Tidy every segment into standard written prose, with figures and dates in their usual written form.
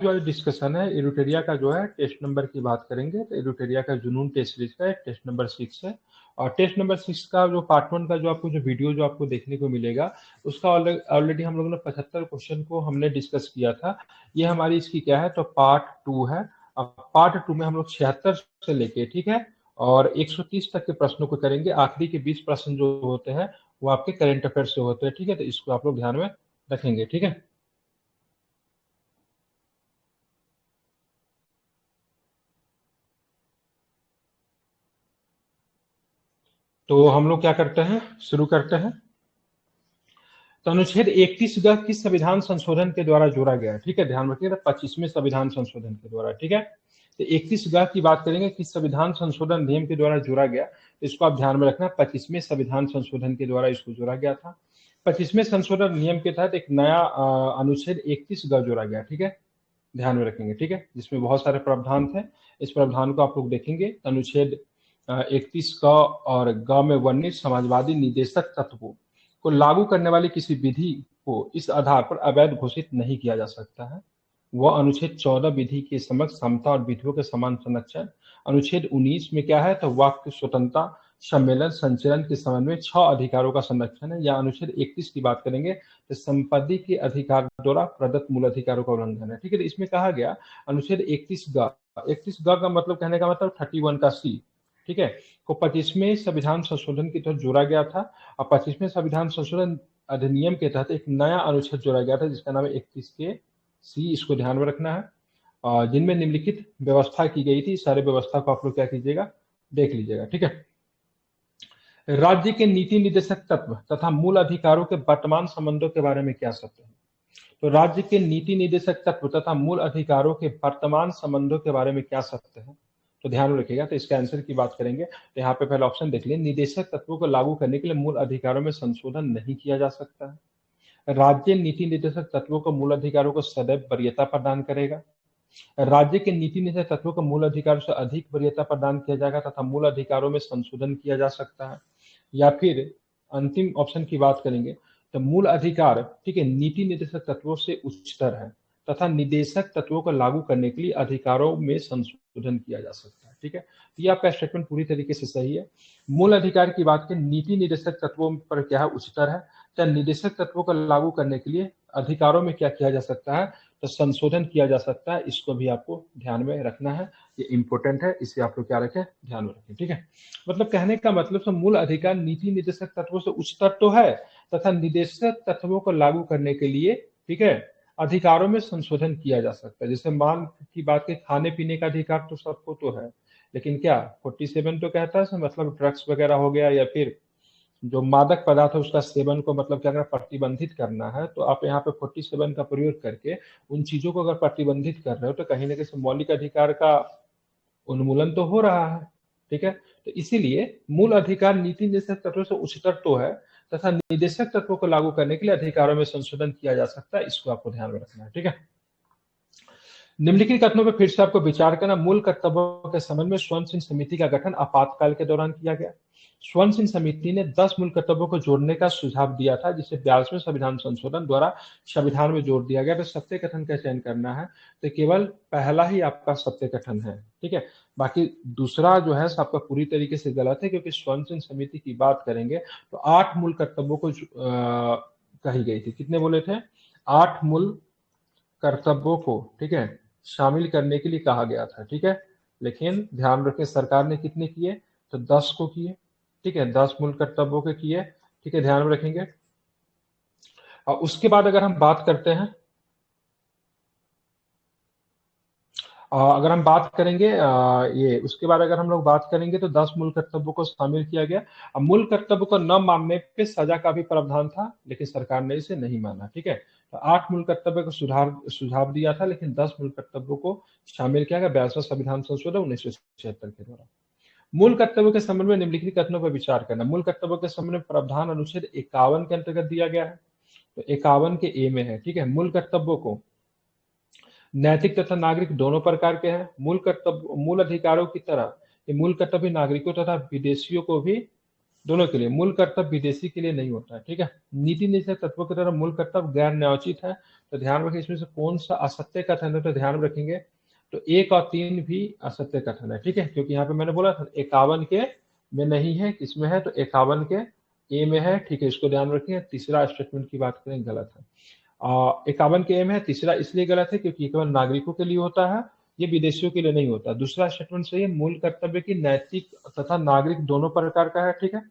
जो आज डिस्कशन है एरुटेरिया का जो है टेस्ट नंबर की बात करेंगे। तो एरुटेरिया का जुनून टेस्ट सीरीज का टेस्ट नंबर 6 है। और टेस्ट नंबर 6 का जो पार्ट 1 का जो आपको जो वीडियो जो आपको देखने को मिलेगा उसका ऑलरेडी हम लोगों ने 75 क्वेश्चन को हमने डिस्कस किया था। ये हमारी इसकी क्या है तो पार्ट 2 है। अब पार्ट 2 में हम लोग 76 से लेके ठीक है और 130 तक के प्रश्नों को करेंगे। आखिरी के 20 प्रश्न जो होते हैं वो आपके करेंट अफेयर से होते हैं। ठीक है, तो इसको आप लोग ध्यान में रखेंगे। ठीक है, तो हम लोग क्या करते हैं, शुरू करते हैं। तो अनुच्छेद 31 ग किस संविधान संशोधन के द्वारा जोड़ा गया है? ठीक है, ध्यान रखिएगा, 25वें संविधान संशोधन के द्वारा। ठीक है, तो 31 ग की बात करेंगे, किस संविधान संशोधन नियम के द्वारा जोड़ा गया, तो इसको आप ध्यान में रखना। 25वें संविधान संशोधन के द्वारा इसको जोड़ा गया था। 25वें संशोधन नियम के तहत एक नया अनुच्छेद 31 ग जोड़ा गया। ठीक है, ध्यान में रखेंगे। ठीक है, जिसमें बहुत सारे प्रावधान थे। इस प्रावधान को आप लोग देखेंगे। अनुच्छेद 31 क और ग में वर्णित समाजवादी निदेशक तत्वों को लागू करने वाली किसी विधि को इस आधार पर अवैध घोषित नहीं किया जा सकता है। वह अनुच्छेद 14 विधि के समक्ष समता और विधियों के समान संरक्षण। अनुच्छेद 19 में क्या है तो वाक स्वतंत्रता, सम्मेलन, संचलन के संबंध में 6 अधिकारों का संरक्षण है। या अनुच्छेद 31 की बात करेंगे तो संपत्ति के अधिकार द्वारा प्रदत्त मूल अधिकारों का उल्लंघन है। ठीक है, तो इसमें कहा गया अनुच्छेद 31 ग, 31 ग का मतलब कहने का मतलब 31 का सी, ठीक है, को 25वें संविधान संशोधन की तरफ जोड़ा गया था। और 25वें संविधान संशोधन अधिनियम के तहत एक नया अनुच्छेद जोड़ा गया था जिसका नाम है 31 के सी। इसको ध्यान में रखना है। जिनमें निम्नलिखित व्यवस्था की गई थी। सारे व्यवस्था को आप लोग क्या कीजिएगा, देख लीजिएगा। ठीक है, राज्य के नीति निर्देशक तत्व तथा मूल अधिकारों के वर्तमान संबंधों के बारे में क्या सत्य है? तो राज्य के नीति निर्देशक तत्व तथा मूल अधिकारों के वर्तमान संबंधों के बारे में क्या सत्य है? तो ध्यान रखिएगा। तो इसके आंसर की बात करेंगे तो यहाँ पे पहला ऑप्शन देख लीजिए, निदेशक तत्वों को लागू करने के लिए मूल अधिकारों में संशोधन नहीं किया जा सकता है। राज्य नीति निर्देशक तत्वों को मूल अधिकारों को सदैव वरीयता प्रदान करेगा। राज्य के नीति निर्देशक तत्वों को मूल अधिकारों से अधिक वरीयता प्रदान किया जाएगा तथा मूल अधिकारों में संशोधन किया जा सकता है। या फिर अंतिम ऑप्शन की बात करेंगे तो मूल अधिकार, ठीक है, नीति निर्देशक तत्वों से उच्चतर है तथा निदेशक तत्वों को लागू करने के लिए अधिकारों में संशोधन किया जा सकता है। ठीक है, तो ये आपका स्टेटमेंट पूरी तरीके से सही है। मूल अधिकार की बात करें, नीति निर्देशक तत्वों पर क्या है, उच्चतर है। तो निदेशक तत्वों को लागू करने के लिए अधिकारों में क्या किया जा सकता है, तो संशोधन किया जा सकता है। इसको भी आपको ध्यान में रखना है, ये इंपॉर्टेंट है, इसे आप लोग क्या रखें, ध्यान में रखें। ठीक है, मतलब कहने का मतलब से मूल अधिकार नीति निर्देशक तत्वों से उच्चतर तो है तथा निदेशक तत्वों को लागू करने के लिए, ठीक है, अधिकारों में संशोधन किया जा सकता है। जैसे मान की बात की, खाने पीने का अधिकार तो सबको तो है, लेकिन क्या 47 तो कहता है मतलब ड्रग्स वगैरह हो गया या फिर जो मादक पदार्थ है उसका सेवन को मतलब क्या करना, प्रतिबंधित करना है। तो आप यहाँ पे 47 का प्रयोग करके उन चीजों को अगर प्रतिबंधित कर रहे हो तो कहीं ना कहीं मौलिक अधिकार का उन्मूलन तो हो रहा है। ठीक है, तो इसीलिए मूल अधिकार नीति निर्देशक तत्वों से उच्चतर तो है तथा निदेशक तत्वों को लागू करने के लिए अधिकारों में संशोधन किया जा सकता है। इसको आपको ध्यान में रखना है। ठीक है, निम्नलिखित कथनों पर फिर से आपको विचार करना। मूल कर्तव्यों के संबंध में स्वर्ण सिंह समिति का गठन आपातकाल के दौरान किया गया। स्वर्ण सिंह समिति ने 10 मूल कर्तव्यों को जोड़ने का सुझाव दिया था जिसे 42वें संविधान संशोधन द्वारा संविधान में जोड़ दिया गया। तो सत्य कथन का चयन करना है तो केवल पहला ही आपका सत्य कथन है। ठीक है, बाकी दूसरा जो है आपका पूरी तरीके से गलत है, क्योंकि स्वर्ण सिंह समिति की बात करेंगे तो 8 मूल कर्तव्यों को कही गई थी। कितने बोले थे, 8 मूल कर्तव्यों को, ठीक है, शामिल करने के लिए कहा गया था। ठीक है, लेकिन ध्यान रखें सरकार ने कितने किए, तो 10 को किए। ठीक है, 10 मूल कर्तव्यों के किए। ठीक है, ध्यान में रखेंगे। और उसके बाद अगर हम बात करते हैं, अगर हम बात करेंगे ये उसके बाद अगर हम लोग बात करेंगे तो 10 मूल कर्तव्यों को शामिल किया गया। अब मूल कर्तव्य को न मानने पे सजा का भी प्रावधान था, लेकिन सरकार ने इसे नहीं माना। ठीक है, तो 8 मूल कर्तव्य को सुझाव दिया था, लेकिन 10 मूल कर्तव्यों को शामिल किया गया 42वां संविधान संशोधन 1976 के द्वारा। मूल कर्तव्यों के संबंध में निम्नलिखित कथनों पर विचार करना। मूल कर्तव्यों के संबंध में प्रावधान अनुच्छेद 51 के अंतर्गत दिया गया है। तो 51 के ए में है। ठीक है, मूल कर्तव्यों को नैतिक तथा नागरिक दोनों प्रकार के हैं। मूल अधिकारों की तरह ये मूल कर्तव्य नागरिकों तथा विदेशियों को भी दोनों के लिए। मूल कर्तव्य विदेशी के लिए नहीं होता है, ठीक है। नीति निषेध तत्वों की तरह मूल कर्तव्य गैर न्यायोचित है। तो ध्यान रखें इसमें से कौन सा असत्य कथन है, तो ध्यान रखेंगे तो 1 और 3 भी असत्य कथन है, ठीक है, क्योंकि यहाँ पे मैंने बोला था 51 के में नहीं है, किसमें है, तो 51 के ए में है, ठीक है, इसको ध्यान रखेंगे। तीसरा स्टेटमेंट की बात करें गलत है। 51 के एम है, तीसरा इसलिए गलत है क्योंकि केवल नागरिकों के लिए होता है, ये विदेशियों के लिए नहीं होता। दूसरा स्टेटमेंट सही है, मूल कर्तव्य की नैतिक तथा नागरिक दोनों प्रकार का है, ठीक है,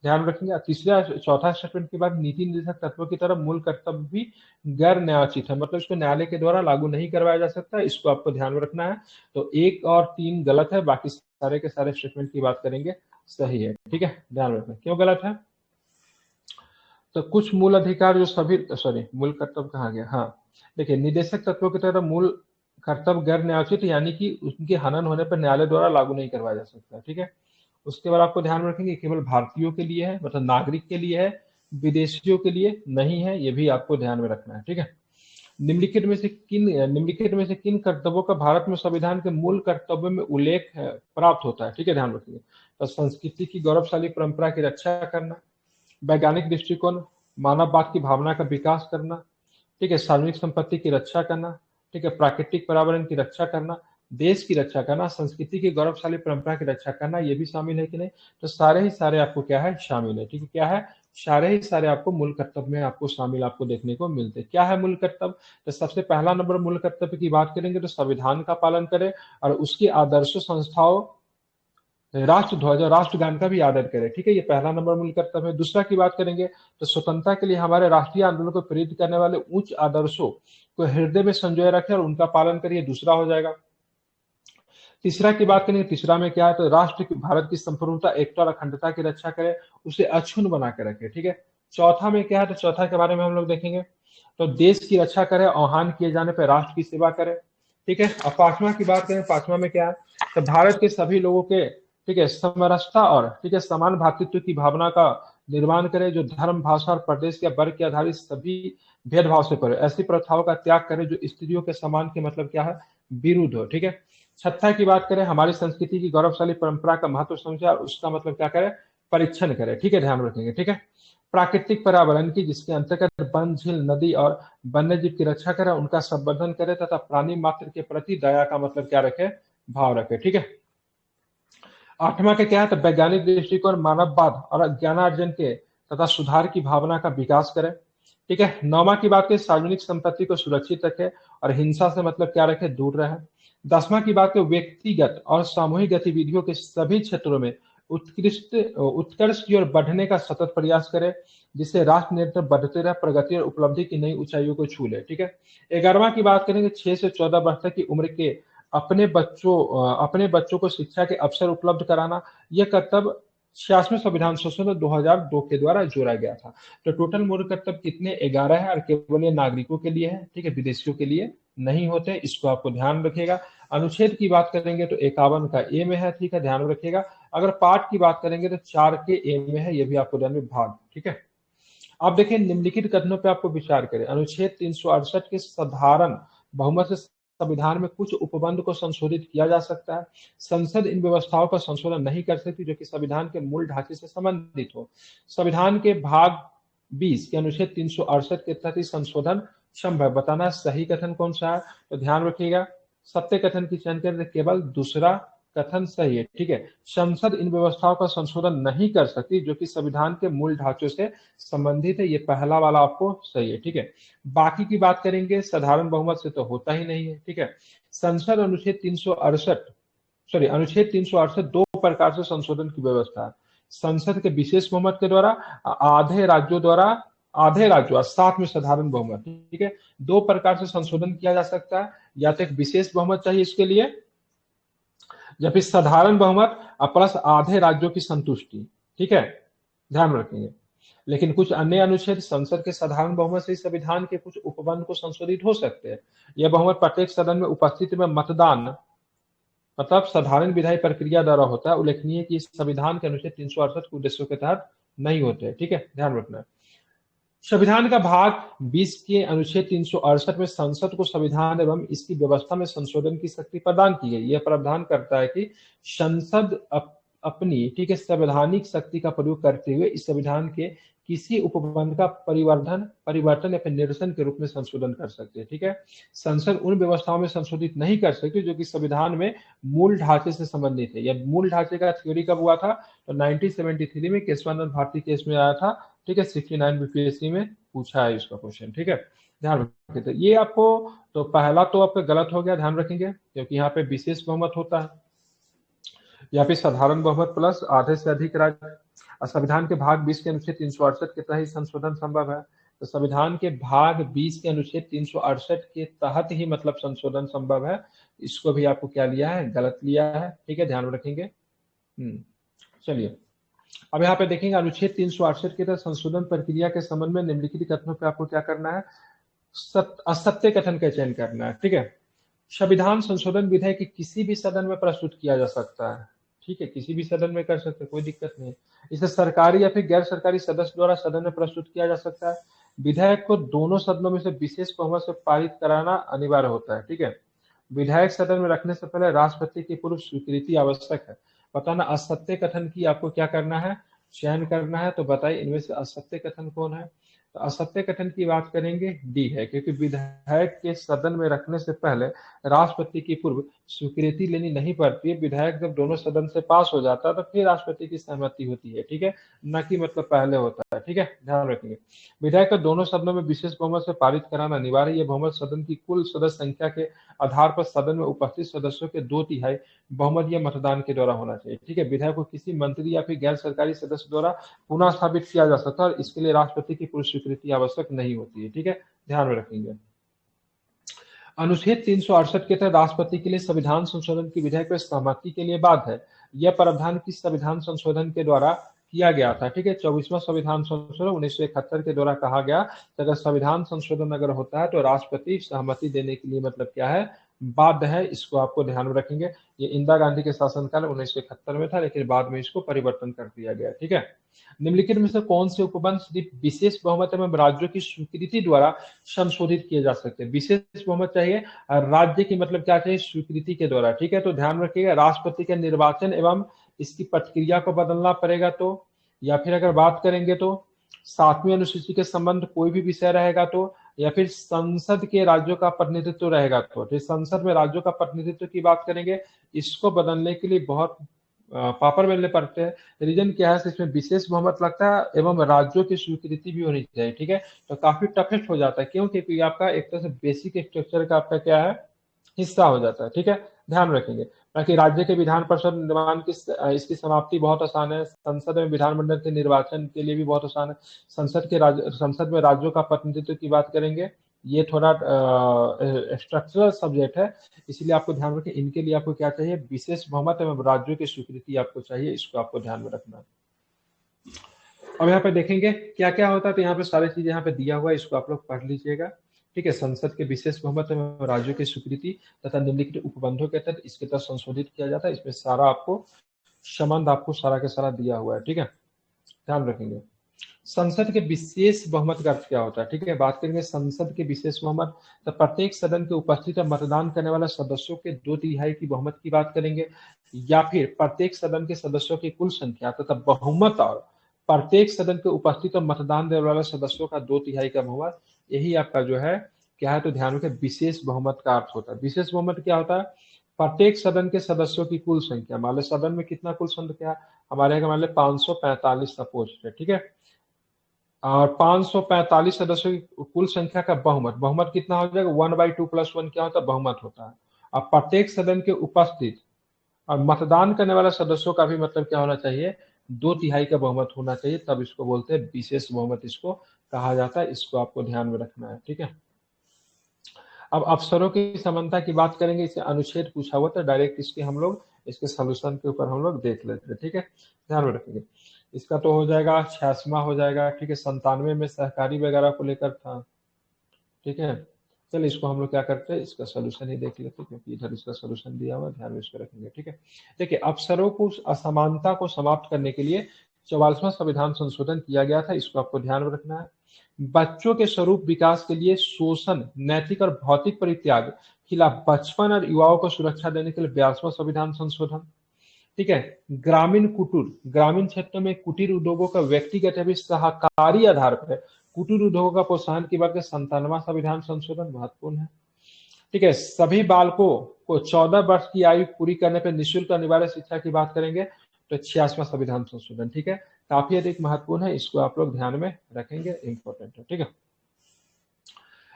ध्यान रखेंगे। तीसरा चौथा स्टेटमेंट के बाद नीति निर्देशक तत्वों की तरफ मूल कर्तव्य भी गैर न्यायोचित है, मतलब इसको न्यायालय के द्वारा लागू नहीं करवाया जा सकता, इसको आपको ध्यान में रखना है। तो 1 और 3 गलत है, बाकी सारे के सारे स्टेटमेंट की बात करेंगे सही है, ठीक है, ध्यान रखना। क्यों गलत है, तो कुछ मूल अधिकार जो सभी, सॉरी मूल कर्तव्य कहाँ गया, हाँ देखिए, निदेशक तत्वों की तरह मूल कर्तव्य गैर न्यायोचित, यानी कि उनके हनन होने पर न्यायालय द्वारा लागू नहीं करवाया जा सकता, ठीक है। उसके बाद आपको ध्यान में रखेंगे केवल भारतीयों के लिए है, मतलब नागरिक के लिए है, विदेशियों के लिए नहीं है, ये भी आपको ध्यान में रखना है, ठीक है। निम्नलिखित में से किन कर्तव्यों का भारत में संविधान के मूल कर्तव्यों में उल्लेख प्राप्त होता है, ठीक है, ध्यान रखिए। तो संस्कृति की गौरवशाली परंपरा की रक्षा करना, वैज्ञानिक दृष्टिकोण, मानववाद की भावना का विकास करना, ठीक है, सार्वजनिक संपत्ति की रक्षा करना, ठीक है, प्राकृतिक पर्यावरण की रक्षा करना, देश की रक्षा करना, संस्कृति की गौरवशाली परंपरा की रक्षा करना, ये भी शामिल है कि नहीं, तो सारे ही सारे आपको क्या है, शामिल है, ठीक है, क्या है, सारे ही सारे आपको मूल कर्तव्य में आपको शामिल आपको देखने को मिलते हैं। क्या है मूल कर्तव्य, तो सबसे पहला नंबर मूल कर्तव्य की बात करेंगे तो संविधान का पालन करें और उसकी आदर्शों, संस्थाओं, राष्ट्र ध्वज और राष्ट्रगान का भी आदर करें, ठीक है, ये पहला नंबर मूल कर्तव्य है। दूसरा की बात करेंगे तो स्वतंत्रता के लिए हमारे राष्ट्रीय आंदोलन को प्रेरित करने वाले उच्च आदर्शों को हृदय में संजोए रखें और उनका पालन करिए, दूसरा हो जाएगा। तीसरा की बात करेंगे, तीसरा में क्या है, तो राष्ट्र की, भारत की संप्रभुता, एकता और अखंडता की रक्षा करे, उसे अक्षुण्ण बना के रखे, ठीक है। चौथा में क्या है, तो चौथा के बारे में हम लोग देखेंगे तो देश की रक्षा करे, आह्वान किए जाने पर राष्ट्र की सेवा करे, ठीक है। और पांचवा की बात करें, पांचवा में क्या है, तो भारत के सभी लोगों के, ठीक है, समरसता और, ठीक है, समान भातृत्व की भावना का निर्माण करे, जो धर्म, भाषा और प्रदेश या वर्ग के आधारित सभी भेदभाव से परे, ऐसी प्रथाओं का त्याग करे जो स्त्रियों के समान के मतलब क्या है, विरुद्ध हो, ठीक है। छठा की बात करें, हमारी संस्कृति की गौरवशाली परंपरा का महत्व समझे और उसका मतलब क्या करे, परीक्षण करे, ठीक है, ध्यान रखेंगे, ठीक है। प्राकृतिक पर्यावरण की, जिसके अंतर्गत वन, झील, नदी और वन्य जीव की रक्षा करे, उनका संवर्धन करे तथा प्राणी मात्र के प्रति दया का मतलब क्या रखे, भाव रखे, ठीक है। आठवां के क्या है, तो वैज्ञानिक दृष्टिकोण, मानववाद और ज्ञानार्जन के तथा सुधार की भावना का विकास करे, ठीक है। नौवां की बात करें, सार्वजनिक संपत्ति को सुरक्षित रखे और हिंसा से मतलब क्या रखे, दूर रहे। 10वां की बात करें, व्यक्तिगत और सामूहिक गतिविधियों के सभी क्षेत्रों में उत्कर्ष की ओर बढ़ने का सतत प्रयास करे, जिससे राष्ट्र निरंतर बढ़ते रहे, प्रगति और उपलब्धि की नई ऊंचाइयों को छू ले, ठीक है। 11वां की बात करेंगे, 6 से 14 वर्ष तक की उम्र के अपने बच्चों को शिक्षा के अवसर उपलब्ध कराना, यह कर्तव्य 66वें संविधान संशोधन 2002 के द्वारा जोड़ा गया था। तो टोटल मूल कर्तव्य कितने, 11 है, और केवल ये नागरिकों के लिए है, ठीक है, विदेशियों के लिए नहीं होते, इसको आपको ध्यान रखिएगा। अनुच्छेद की बात करेंगे तो 51 का ए में है, ठीक है, ध्यान में रखिएगा। अगर पाठ की बात करेंगे तो 4 के ए में है, ये भी आपको ध्यान में, भाग, ठीक है। आप देखिए निम्नलिखित कथनों पे आपको विचार करें, अनुच्छेद 368 के साधारण बहुमत से संविधान में कुछ उपबंध को संशोधित किया जा सकता है। संसद इन व्यवस्थाओं का संशोधन नहीं कर सकती जो कि संविधान के मूल ढांचे से संबंधित हो। संविधान के भाग 20 के अनुच्छेद 368 के तहत संशोधन संभव, बताना सही कथन कौन सा है, तो ध्यान रखिएगा। सत्य कथन की चयन करें, केवल दूसरा कथन सही है, ठीक है। संसद इन व्यवस्थाओं का संशोधन नहीं कर सकती जो कि संविधान के मूल ढांचों से संबंधित है, ये पहला वाला आपको सही है, ठीक है। बाकी की बात करेंगे, साधारण बहुमत से तो होता ही नहीं है, ठीक है। संसद अनुच्छेद 368 दो प्रकार से संशोधन की व्यवस्था है। संसद के विशेष बहुमत के द्वारा, आधे राज्यों और साथ में साधारण बहुमत, ठीक है। दो प्रकार से संशोधन किया जा सकता है, या तो एक विशेष बहुमत चाहिए इसके लिए, या फिर साधारण बहुमत प्लस आधे राज्यों की संतुष्टि, ठीक है, ध्यान रखेंगे। लेकिन कुछ अन्य अनुच्छेद संसद के साधारण बहुमत से संविधान के कुछ उपबंध को संशोधित हो सकते हैं। यह बहुमत प्रत्येक सदन में उपस्थिति में मतदान, मतलब साधारण विधायी प्रक्रिया द्वारा होता है। उल्लेखनीय कि संविधान के अनुच्छेद 368 के उद्देश्यों के तहत नहीं होते, ठीक है, ध्यान रखना। संविधान का भाग 20 के अनुच्छेद 368 में संसद को संविधान एवं इसकी व्यवस्था में संशोधन की शक्ति प्रदान की गई। यह प्रावधान करता है कि संसद अपनी, ठीक है, संवैधानिक शक्ति का प्रयोग करते हुए इस संविधान के किसी उपबंध का परिवर्तन या फिर निरसन के रूप में संशोधन कर सकते हैं। ठीक है, संसद उन व्यवस्थाओं में संशोधित नहीं कर सकती जो कि संविधान में मूल ढांचे से संबंधित है। यह मूल ढांचे का थ्योरी कब हुआ था? तो 1973 में केशवानंद भारती केस में आया था। ठीक है, 69 बीपीएससी में पूछा है इसका क्वेश्चन। ठीक है, ध्यान रखिए। तो ये आपको, तो पहला तो आपका गलत हो गया, ध्यान रखेंगे, क्योंकि यहाँ पे विशेष बहुमत होता है या फिर साधारण बहुमत प्लस आधे से अधिक राज्य। संविधान के भाग 20 के अनुच्छेद 368 के तहत ही संशोधन संभव है। तो संविधान के भाग 20 के अनुच्छेद 368 के तहत ही मतलब संशोधन संभव है। इसको भी आपको क्या लिया है? गलत लिया है। ठीक है, ध्यान रखेंगे। चलिए, अब यहाँ पे देखेंगे अनुच्छेद 368 के तहत संशोधन प्रक्रिया के संबंध में निम्नलिखित कथनों पे आपको क्या करना है? असत्य कथन का चयन करना है। ठीक है, संविधान संशोधन विधेयक किसी भी सदन में प्रस्तुत किया जा सकता है। ठीक है, किसी भी सदन में कर सकते हैं, कोई दिक्कत नहीं। इसे सरकारी या फिर गैर सरकारी सदस्य द्वारा सदन में प्रस्तुत किया जा सकता है। विधेयक को दोनों सदनों में से विशेष बहुमत से पारित कराना अनिवार्य होता है। ठीक है, विधायक सदन में रखने से पहले राष्ट्रपति की पूर्व स्वीकृति आवश्यक है। बताना असत्य कथन की आपको क्या करना है? चयन करना है। तो बताइए इनमें से असत्य कथन कौन है? तो असत्य कथन की बात करेंगे, डी है, क्योंकि विधायक के सदन में रखने से पहले राष्ट्रपति की पूर्व स्वीकृति लेनी नहीं पड़ती है। विधायक जब दोनों सदन से पास हो जाता है तो फिर राष्ट्रपति की सहमति होती है। ठीक है, न कि मतलब पहले होता है। ठीक है, ध्यान रखेंगे। विधायक को दोनों सदनों में विशेष बहुमत से पारित कराना अनिवार्य है। यह बहुमत सदन की कुल सदस्य संख्या के आधार पर सदन में उपस्थित सदस्यों के 2/3 बहुमत या मतदान के द्वारा होना चाहिए। ठीक है, विधायक को किसी मंत्री या फिर गैर सरकारी सदस्य द्वारा पुनः स्थापित किया जा सकता है और इसके लिए राष्ट्रपति की पूर्व स्वीकृति आवश्यक नहीं होती है। ठीक है, ध्यान में रखेंगे। अनुच्छेद 368 के तहत राष्ट्रपति के लिए संविधान संशोधन की विधेयक में सहमति के लिए बाध्य है। यह प्रावधान किस संविधान संशोधन के द्वारा किया गया था? ठीक है, 24वां संविधान संशोधन 1971 के द्वारा कहा गया। तो अगर संविधान संशोधन अगर होता है तो राष्ट्रपति सहमति देने के लिए मतलब क्या है? बाध्य है। इसको आपको ध्यान में रखेंगे। ये इंदिरा गांधी के शासनकाल 1971 में था, लेकिन बाद में इसको परिवर्तन कर दिया गया। ठीक है, निम्नलिखित में से कौन से उपबंध सिर्फ विशेष बहुमत एवं राज्यों की स्वीकृति द्वारा संशोधित किए जा सकते हैं? विशेष बहुमत चाहिए, राज्य की मतलब क्या चाहिए? स्वीकृति के द्वारा। ठीक है, तो ध्यान रखिएगा, राष्ट्रपति के निर्वाचन एवं इसकी प्रक्रिया को बदलना पड़ेगा तो, या फिर अगर बात करेंगे तो 7वीं अनुसूची के संबंध कोई भी विषय रहेगा तो, या फिर संसद के राज्यों का प्रतिनिधित्व रहेगा तो। संसद में राज्यों का प्रतिनिधित्व की बात करेंगे, इसको बदलने के लिए बहुत पापड़ बेलने पड़ते हैं। रीजन क्या है? इसमें विशेष बहुमत लगता है एवं राज्यों की स्वीकृति भी होनी चाहिए। ठीक है, तो काफी टफेस्ट हो जाता है। क्यों? क्योंकि आपका एक तरह से बेसिक स्ट्रक्चर का आपका क्या है? हिस्सा हो जाता है। ठीक है, ध्यान रखेंगे। ताकि राज्य के विधान परिषद निर्माण की इसकी समाप्ति बहुत आसान है। संसद में विधानमंडल के निर्वाचन के लिए भी बहुत आसान है। संसद में राज्यों का प्रतिनिधित्व की बात करेंगे, ये थोड़ा स्ट्रक्चरल सब्जेक्ट है, इसलिए आपको ध्यान रखें। इनके लिए आपको क्या चाहिए? विशेष बहुमत एवं राज्यों की स्वीकृति आपको चाहिए। इसको आपको ध्यान में रखना। अब यहाँ पे देखेंगे क्या क्या होता है। तो यहाँ पे सारी चीजें यहाँ पे दिया हुआ है, इसको आप लोग पढ़ लीजिएगा। ठीक है, संसद के विशेष बहुमत एवं राज्यों की स्वीकृति तथा निम्नलिखित उपबंधों के तहत इसके तहत संशोधित किया जाता है। इसमें सारा आपको संबंध आपको सारा के सारा दिया हुआ है। ठीक है, ध्यान रखेंगे। संसद के विशेष बहुमत का अर्थ क्या होता है? ठीक है, बात करेंगे संसद के विशेष बहुमत, तो प्रत्येक सदन के उपस्थित मतदान करने वाले सदस्यों के 2/3 की बहुमत की बात करेंगे, या फिर प्रत्येक सदन के सदस्यों की कुल संख्या तथा बहुमत और प्रत्येक सदन के उपस्थित और मतदान देने वाले सदस्यों का 2/3 का बहुमत, यही आपका जो है क्या है? तो ध्यान रखें, विशेष बहुमत का अर्थ होता है। विशेष बहुमत क्या होता है? प्रत्येक सदन के सदस्यों की कुल संख्या, मान लो सदन में कितना कुल संख्या हमारे यहाँ मान लो 545 सपोज है। ठीक है, और 545 सदस्यों की कुल संख्या का बहुमत, बहुमत कितना हो जाएगा? 1/2 + 1 क्या होता है? बहुमत होता है। अब प्रत्येक सदन के उपस्थित और मतदान करने वाले सदस्यों का भी मतलब क्या होना चाहिए? 2/3 का बहुमत होना चाहिए, तब इसको बोलते हैं विशेष बहुमत, इसको कहा जाता है। इसको आपको ध्यान में रखना है। ठीक है, अब अफसरों की समानता की बात करेंगे। इसे अनुच्छेद पूछा हुआ था, डायरेक्ट इसके हम लोग इसके सोल्यूशन के ऊपर हम लोग देख लेते हैं। ठीक है, ध्यान में रखेंगे। इसका तो हो जाएगा 86वां हो जाएगा। ठीक है, 97 में सहकारी वगैरह को लेकर था। ठीक है, चलिए इसको हम लोग क्या करते हैं, इसका सोल्यूशन ही देख लेते हैं, क्योंकि इधर इसका सोल्यूशन दिया हुआ है, ध्यान में इसको रखेंगे। ठीक है, देखिए अफसरों को असमानता को समाप्त करने के लिए 44वां संविधान संशोधन किया गया था। इसको आपको ध्यान में रखना है। बच्चों के स्वरूप विकास के लिए शोषण, नैतिक और भौतिक परित्याग खिलाफ बचपन और युवाओं को सुरक्षा देने के लिए 42वां संविधान संशोधन। ठीक है। ग्रामीण क्षेत्रों में कुटीर उद्योगों का व्यक्तिगत एवं सहकारी आधार पर कुटीर उद्योगों का प्रोत्साहन की बात करें, 57वां संविधान संशोधन महत्वपूर्ण है। ठीक है। सभी बालकों को 14 वर्ष की आयु पूरी करने पर निःशुल्क अनिवार्य शिक्षा की बात करेंगे तो 86वां संविधान संशोधन। ठीक है, काफी अधिक महत्वपूर्ण है, इसको आप लोग ध्यान में रखेंगे, इंपॉर्टेंट है। ठीक है,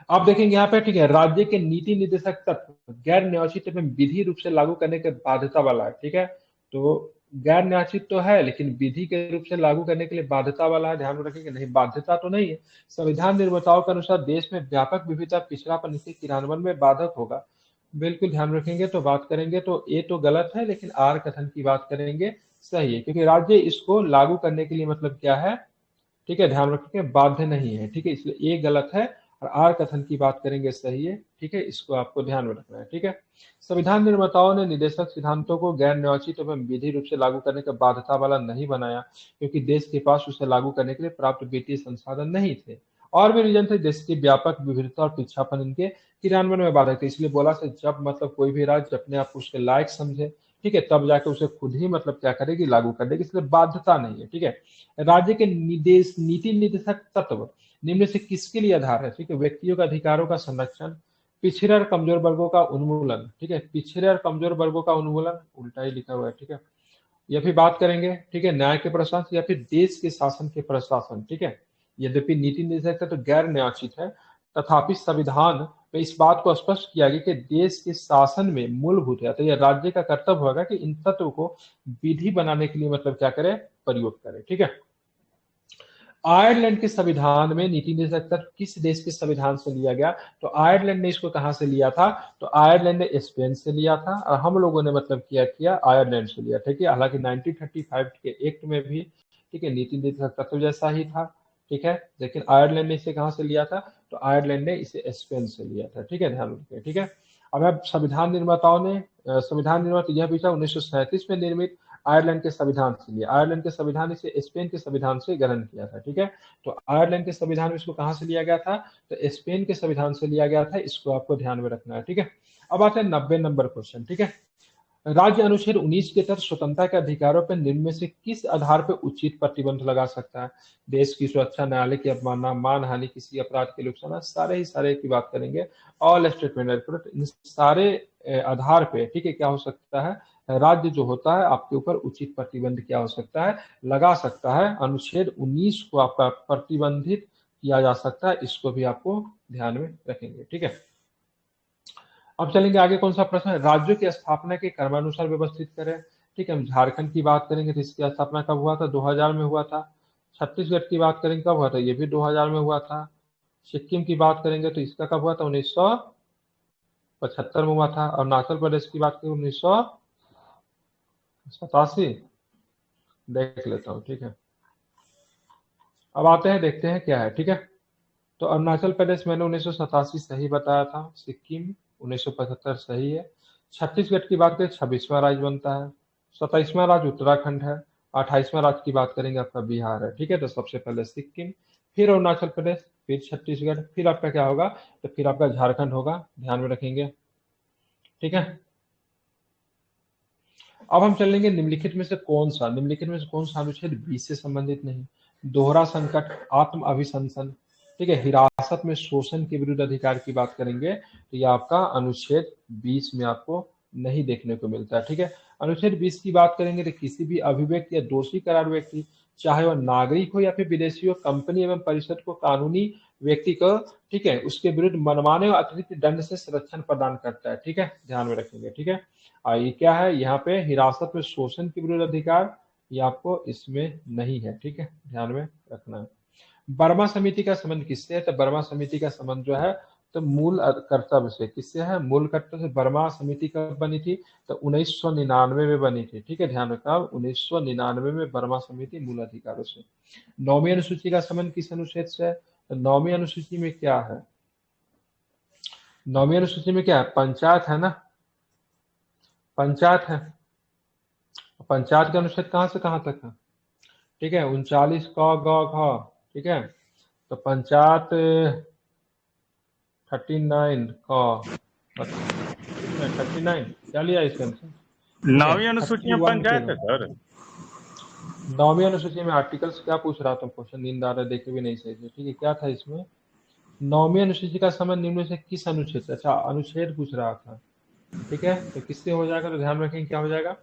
आप देखेंगे यहाँ पे, ठीक है, राज्य के नीति निर्देशक तत्व गैर न्यायोचित एवं विधि रूप से लागू करने के बाध्यता वाला है। ठीक है, तो गैर न्यायोचित तो है लेकिन विधि के रूप से लागू करने के लिए बाध्यता वाला है, ध्यान में रखेंगे। नहीं, बाध्यता तो नहीं है। संविधान निर्माताओं के अनुसार देश में व्यापक विविधता पिछड़ापन इसके क्रियान्वयन में बाधक होगा, बिल्कुल ध्यान रखेंगे। तो बात करेंगे तो ए तो गलत है, लेकिन आर कथन की बात करेंगे सही है, क्योंकि राज्य इसको लागू करने के लिए मतलब क्या है, ठीक है, ध्यान रखेंगे, बाध्य नहीं है। ठीक है, इसलिए ए गलत है और आर कथन की बात करेंगे सही है। ठीक है, इसको आपको ध्यान में रखना है। ठीक है, संविधान निर्माताओं ने निदेशक सिद्धांतों को गैर न्यायोचित एवं विधि रूप से लागू करने का बाध्यता वाला नहीं बनाया, क्योंकि देश के पास उसे लागू करने के लिए प्राप्त वित्तीय संसाधन नहीं थे, और भी रीजन थे, देश की व्यापक विविधता और पिछड़ापन इनके क्रियान्वयन में बाधक थे। इसलिए बोला से जब मतलब कोई भी राज्य अपने आप को उसके लायक समझे, ठीक है, तब जाके उसे खुद ही मतलब क्या करेगी, लागू कर देगी, इसलिए बाध्यता नहीं है। ठीक है, राज्य के नीति निर्देशक तत्व निम्न से किसके लिए आधार है? ठीक है, व्यक्तियों के अधिकारों का संरक्षण, पिछड़े और कमजोर वर्गों का उन्मूलन। ठीक है, पिछड़े और कमजोर वर्गों का उन्मूलन, उल्टा ही लिखा हुआ है। ठीक है, यह भी बात करेंगे। ठीक है, न्याय के प्रशासन या फिर देश के शासन के प्रशासन। ठीक है, यद्यपि नीति निर्देशक तो गैर न्यायोचित है, तथापि संविधान में इस बात को स्पष्ट किया गया कि देश के शासन में मूलभूत है, तो यह राज्य का कर्तव्य होगा कि इन तत्वों को विधि बनाने के लिए मतलब क्या करे, प्रयोग करे। ठीक है, आयरलैंड के संविधान में नीति निर्देशक तत्व किस देश के संविधान से लिया गया? तो आयरलैंड ने इसको कहां से लिया था? तो आयरलैंड ने स्पेन से लिया था, और हम लोगों ने मतलब किया आयरलैंड से लिया। ठीक है, हालांकि 1935 के एक्ट में भी, ठीक है, नीति निर्देशक तत्व जैसा ही था। ठीक है, लेकिन आयरलैंड ने इसे कहां से लिया था? तो आयरलैंड ने इसे स्पेन से लिया था। ठीक है, ध्यान रखिए। ठीक है, अब संविधान निर्माताओं ने संविधान निर्माता यह पूछा 1937 में निर्मित आयरलैंड के संविधान से लिया। आयरलैंड के संविधान इसे स्पेन के संविधान से ग्रहण किया था। ठीक है, तो आयरलैंड के संविधान में इसको कहां से लिया गया था? तो स्पेन के संविधान से लिया गया था, इसको आपको ध्यान में रखना है। ठीक है, अब आते हैं 90 नंबर क्वेश्चन। ठीक है, राज्य अनुच्छेद 19 के तहत स्वतंत्रता के अधिकारों पर निम्न में से किस आधार पर उचित प्रतिबंध लगा सकता है? देश की सुरक्षा, न्यायालय की अवमानना, मानहानि, किसी अपराध के लिए उकसाना, सारे ही सारे की बात करेंगे। ऑल स्टेटमेंट, इन सारे आधार पे, ठीक है, क्या हो सकता है, राज्य जो होता है आपके ऊपर उचित प्रतिबंध क्या हो सकता है, लगा सकता है। अनुच्छेद 19 को आपका प्रतिबंधित किया जा सकता है, इसको भी आपको ध्यान में रखेंगे। ठीक है, अब चलेंगे आगे। कौन सा प्रश्न है? राज्यों की स्थापना के क्रमानुसार व्यवस्थित करें। ठीक है, हम झारखंड की बात करेंगे तो इसकी स्थापना कब हुआ था? 2000 में हुआ था। छत्तीसगढ़ की बात करेंगे कब हुआ था? ये भी 2000 में हुआ था। सिक्किम की बात करेंगे तो इसका कब हुआ था? 1975 में हुआ था। और अरुणाचल प्रदेश की बात करें 1987, देख लेता हूँ। ठीक है, अब आते हैं, देखते हैं क्या है। ठीक है, तो अरुणाचल प्रदेश मैंने 1987 सही बताया था, सिक्किम 1975 सही है। छत्तीसगढ़ की बात करें 26वां राज्य बनता है, 27वां राज्य उत्तराखंड है, 28वां राज्य की बात करेंगे आपका बिहार है। ठीक है, तो सबसे पहले सिक्किम, फिर अरुणाचल प्रदेश, फिर छत्तीसगढ़, फिर आपका क्या होगा? तो फिर आपका झारखंड होगा, ध्यान में रखेंगे। ठीक है, अब हम चलेंगे निम्नलिखित में से कौन सा अनुच्छेद 20 से संबंधित नहीं? दोहरा संकट, आत्म अभिशंसन, ठीक है, हिरासत में शोषण के विरुद्ध अधिकार की बात करेंगे तो यह आपका अनुच्छेद 20 में आपको नहीं देखने को मिलता है। ठीक है, अनुच्छेद 20 की बात करेंगे तो किसी भी अभिव्यक्ति या दोषी करार व्यक्ति, चाहे वह नागरिक हो या फिर विदेशी हो, कंपनी एवं परिषद को कानूनी व्यक्ति को, ठीक है, उसके विरुद्ध मनमाने और अतिरिक्त दंड से संरक्षण प्रदान करता है। ठीक है, ध्यान में रखेंगे। ठीक है, ये क्या है, यहाँ पे हिरासत में शोषण के विरुद्ध अधिकार, ये आपको इसमें नहीं है। ठीक है, ध्यान में रखना है। बर्मा समिति का संबंध किससे है? तो बर्मा समिति का संबंध जो है तो मूल कर्तव्य से, किससे है? मूल कर्तव्य से। बर्मा समिति कब बनी थी? तो 1999 में बनी थी। ठीक है, ध्यान रखना, 1999 में बर्मा समिति मूल अधिकारों से। 9वीं अनुसूची का संबंध किस अनुच्छेद से है? तो 9वीं अनुसूची में क्या है? 9वीं अनुसूची में क्या है? पंचायत है ना, पंचायत है। पंचायत के अनुच्छेद कहां से कहां तक है? ठीक है, 39 क ग घ। ठीक है, तो पंचायत 39 क 39 क्या लिया इसके आंसर? ठीक है, 9वीं अनुसूची में 31 के पंचायत है सर। 9वीं अनुसूची में आर्टिकल्स क्या पूछ रहा था क्वेश्चन, नींद आ रहा है देखे भी नहीं सही से, ठीक है, क्या था इसमें? 9वीं अनुसूची का संबंध निम्न में से किस अनुच्छेद से, अच्छा अनुच्छेद पूछ रहा था, ठीक है, तो किससे हो जाएगा, तो ध्यान रखेंगे क्या हो जाएगा,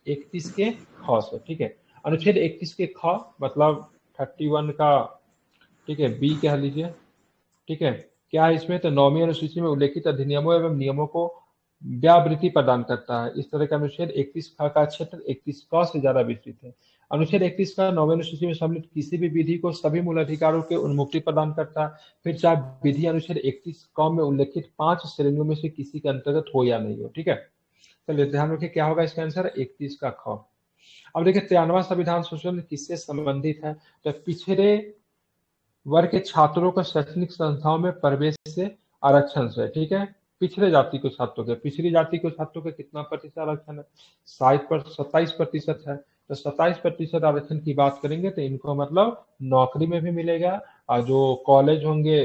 31 के ख से, ठीक है, अनुच्छेद 31 के ख मतलब 31 का, ठीक है, बी कह लीजिए, ठीक है, क्या है इसमें, तो 9वीं अनुसूची में उल्लेखित अधिनियमों एवं नियमों को व्यावृत्ति प्रदान करता है। इस तरह का अनुच्छेद 31 ख का क्षेत्र 31 क से ज्यादा विस्तृत है। अनुच्छेद 31 का 9वीं अनुसूची में सम्मिलित किसी भी विधि को सभी मूल अधिकारों के उन्मुक्ति प्रदान करता है, फिर चाहे विधि अनुच्छेद 31 क में उल्लेखित 5 श्रेणियों में से किसी के अंतर्गत हो या नहीं हो, ठीक है। चलिए ध्यान रखिए क्या होगा इसका आंसर, 31 का ख। अब देखिए 93वां संविधान संशोधन किससे संबंधित है, तो पिछड़े वर्ग के छात्रों को शैक्षणिक संस्थाओं में प्रवेश से आरक्षण से, ठीक है, पिछड़े जाति के छात्रों के, पिछड़ी जाति के छात्रों के कितना प्रतिशत आरक्षण है, 27% है, तो 27% आरक्षण की बात करेंगे तो इनको मतलब नौकरी में भी मिलेगा, और जो कॉलेज होंगे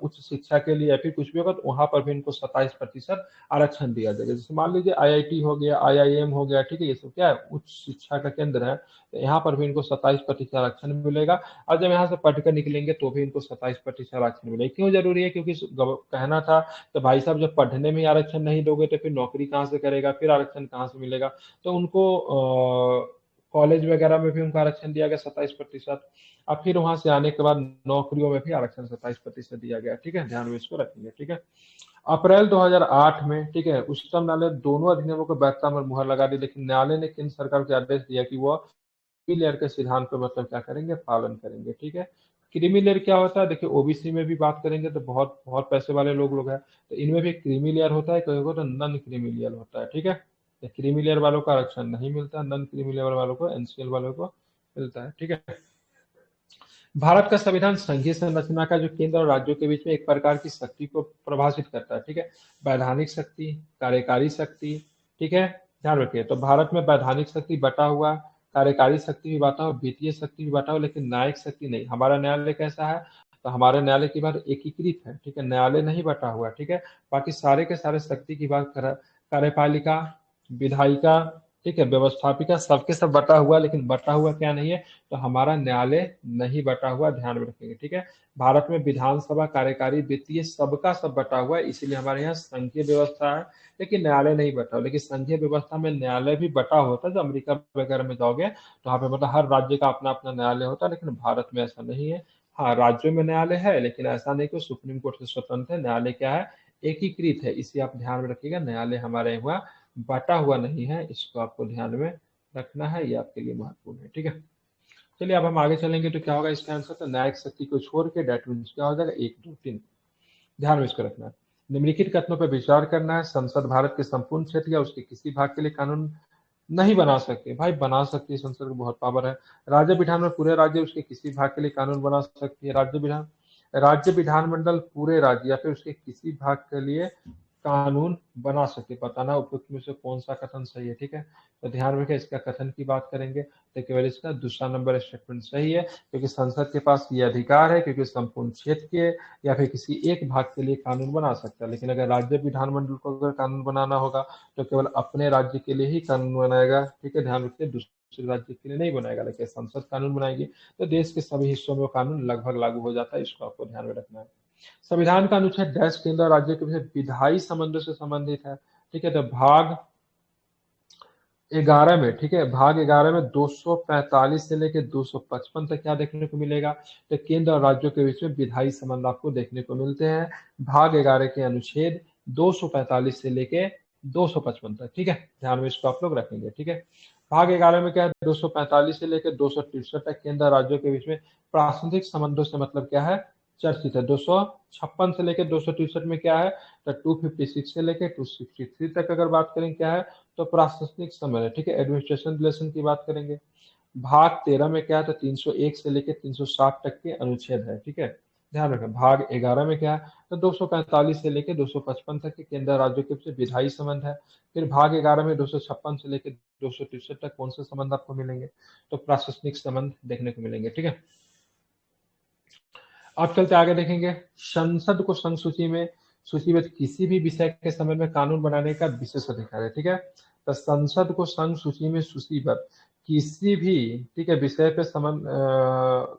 उच्च शिक्षा के लिए या फिर कुछ भी होगा तो वहां पर भी इनको 27% आरक्षण दिया जाएगा। जैसे मान लीजिए आईआईटी हो गया, आईआईएम हो गया, ठीक है, ये सब क्या है उच्च शिक्षा का केंद्र है, तो यहाँ पर भी इनको 27% आरक्षण मिलेगा, और जब यहाँ से पढ़कर निकलेंगे तो भी इनको 27% आरक्षण मिलेगा। क्यों जरूरी है, क्योंकि कहना था तो भाई साहब जब पढ़ने में आरक्षण नहीं दोगे तो फिर नौकरी कहाँ से करेगा, फिर आरक्षण कहाँ से मिलेगा, तो उनको कॉलेज वगैरह में भी उनको आरक्षण दिया गया 27%, अब फिर वहां से आने के बाद नौकरियों में भी आरक्षण 27% दिया गया, ठीक है, ध्यान में इसको रखेंगे, ठीक है। अप्रैल 2008 में, ठीक है, उच्चतम न्यायालय दोनों अधिनियमों को वैधता में मुहर लगा दी, लेकिन न्यायालय ने केंद्र सरकार को आदेश दिया कि वह क्रीमी लेयर के सिद्धांत पर मतलब क्या करेंगे, पालन करेंगे, ठीक है। क्रीमी लेयर क्या होता है, देखिए ओबीसी में भी बात करेंगे तो बहुत बहुत पैसे वाले लोग हैं, तो इनमें भी क्रीमी लेयर होता है, कोई को तो नॉन क्रीमी लेयर होता है, ठीक है। क्रीमी लेयर वालों को आरक्षण नहीं मिलता, नॉन क्रीमी लेयर वालों को, एनसीएल वालों को मिलता है, ठीक है। भारत का संविधान संघीय संरचना का जो केंद्र और राज्यों के बीच में एक प्रकार की शक्ति को परिभाषित करता है, ठीक है, वैधानिक शक्ति, कार्यकारी शक्ति, ठीक है, ध्यान रखिए, तो भारत में वैधानिक शक्ति बटा हुआ, कार्यकारी शक्ति भी बटा हुआ, वित्तीय शक्ति भी बटा हुआ, लेकिन न्यायिक शक्ति नहीं। हमारा न्यायालय कैसा है, तो हमारे न्यायालय की बात एकीकृत है, ठीक है, न्यायालय नहीं बटा हुआ, ठीक है, बाकी सारे के सारे शक्ति की बात कर, कार्यपालिका, विधायिका, ठीक है, व्यवस्थापिका, सबके सब बटा हुआ, लेकिन बटा हुआ क्या नहीं है, तो हमारा न्यायालय नहीं बटा हुआ, ध्यान में रखेंगे, ठीक है। भारत में विधानसभा, कार्यकारी, वित्तीय सबका सब बटा हुआ है, इसीलिए हमारे यहाँ संघीय व्यवस्था है, लेकिन न्यायालय नहीं बटा हुआ। लेकिन संघीय व्यवस्था में न्यायालय भी बटा होता है, जो अमेरिका वगैरह में जाओगे तो वहाँ पे मतलब हर राज्य का अपना अपना न्यायालय होता है, लेकिन भारत में ऐसा नहीं है। हाँ, राज्यों में न्यायालय है, लेकिन ऐसा नहीं कि सुप्रीम कोर्ट से स्वतंत्र है, न्यायालय क्या है, एकीकृत है, इसे आप ध्यान में रखिएगा, न्यायालय हमारे यहाँ बटा हुआ नहीं है, इसको आपको ध्यान में रखना है, ये आपके लिए महत्वपूर्ण है, ठीक है। चलिए अब हम आगे चलेंगे तो क्या होगा इसका आंसर, तो न्यायिक शक्ति को छोड़ के डेट मीन्स क्या हो जाएगा, 1 2 3, ध्यान में इसको रखना है। निम्नलिखित कथनों पर विचार करना है, संसद भारत के संपूर्ण क्षेत्र या उसके किसी भाग के लिए कानून नहीं बना सकते, भाई बना सकती है, संसद को बहुत पावर है। राज्य विधान में पूरे राज्य उसके किसी भाग के लिए कानून बना सकती है, राज्य विधानमंडल पूरे राज्य या फिर उसके किसी भाग के लिए कानून बना सके, बताना उपयुक्त में से कौन सा कथन सही है, ठीक है। तो ध्यान रखें इसका कथन की बात करेंगे तो केवल इसका दूसरा नंबर स्टेटमेंट सही है, क्योंकि संसद के पास ये अधिकार है, क्योंकि संपूर्ण क्षेत्र के या फिर किसी एक भाग के लिए कानून बना सकता है, लेकिन अगर राज्य विधानमंडल को अगर कानून बनाना होगा तो केवल अपने राज्य के लिए ही कानून बनाएगा, ठीक है, ध्यान रखिए, दूसरे राज्य के लिए नहीं बनाएगा, लेकिन संसद कानून बनाएगी तो देश के सभी हिस्सों में वो कानून लगभग लागू हो जाता है, इसको आपको ध्यान में रखना है। संविधान का अनुच्छेद डैश केंद्र और राज्य के बीच विधायी संबंधों से संबंधित है, ठीक है, तो भाग 11 में, ठीक है, भाग 11 में 245 से लेकर 255 तक क्या देखने को मिलेगा, तो केंद्र और राज्यों के बीच में विधायी संबंध आपको देखने को मिलते हैं, भाग 11 के अनुच्छेद 245 से लेके 255 तक, ठीक है, ध्यान में इसको आप लोग रखेंगे, ठीक है। भाग 11 में क्या है, 245 से लेकर 263 तक केंद्र और राज्यों के बीच में प्रासंगिक संबंधों से मतलब क्या है, चर्चित है। 256 से लेकर 263 में क्या है, तो 256 से लेकर 263 तक अगर बात करें क्या है, तो प्रशासनिक समय है, ठीक है, एडमिनिस्ट्रेशन रिलेशन की बात करेंगे। भाग 13 में क्या है, तो 301 से लेकर 360 तक के अनुच्छेद है, ठीक है, ध्यान रखें। भाग 11 में क्या है, तो 245 से लेकर 255 तक के केंद्र राज्यों के बीच विधायी संबंध है। फिर भाग 11 में 256 से लेकर 263 तक कौन से संबंध आपको मिलेंगे, तो प्रशासनिक संबंध देखने को मिलेंगे, ठीक है। अब चलते आगे देखेंगे, संसद को संघ सूची में सूचीबद्ध किसी भी विषय के संबंध में कानून बनाने का विशेष अधिकार है। ठीक है, तो संसद को संघ सूची में सूचीबद्ध किसी भी, ठीक है, विषय पे संबंध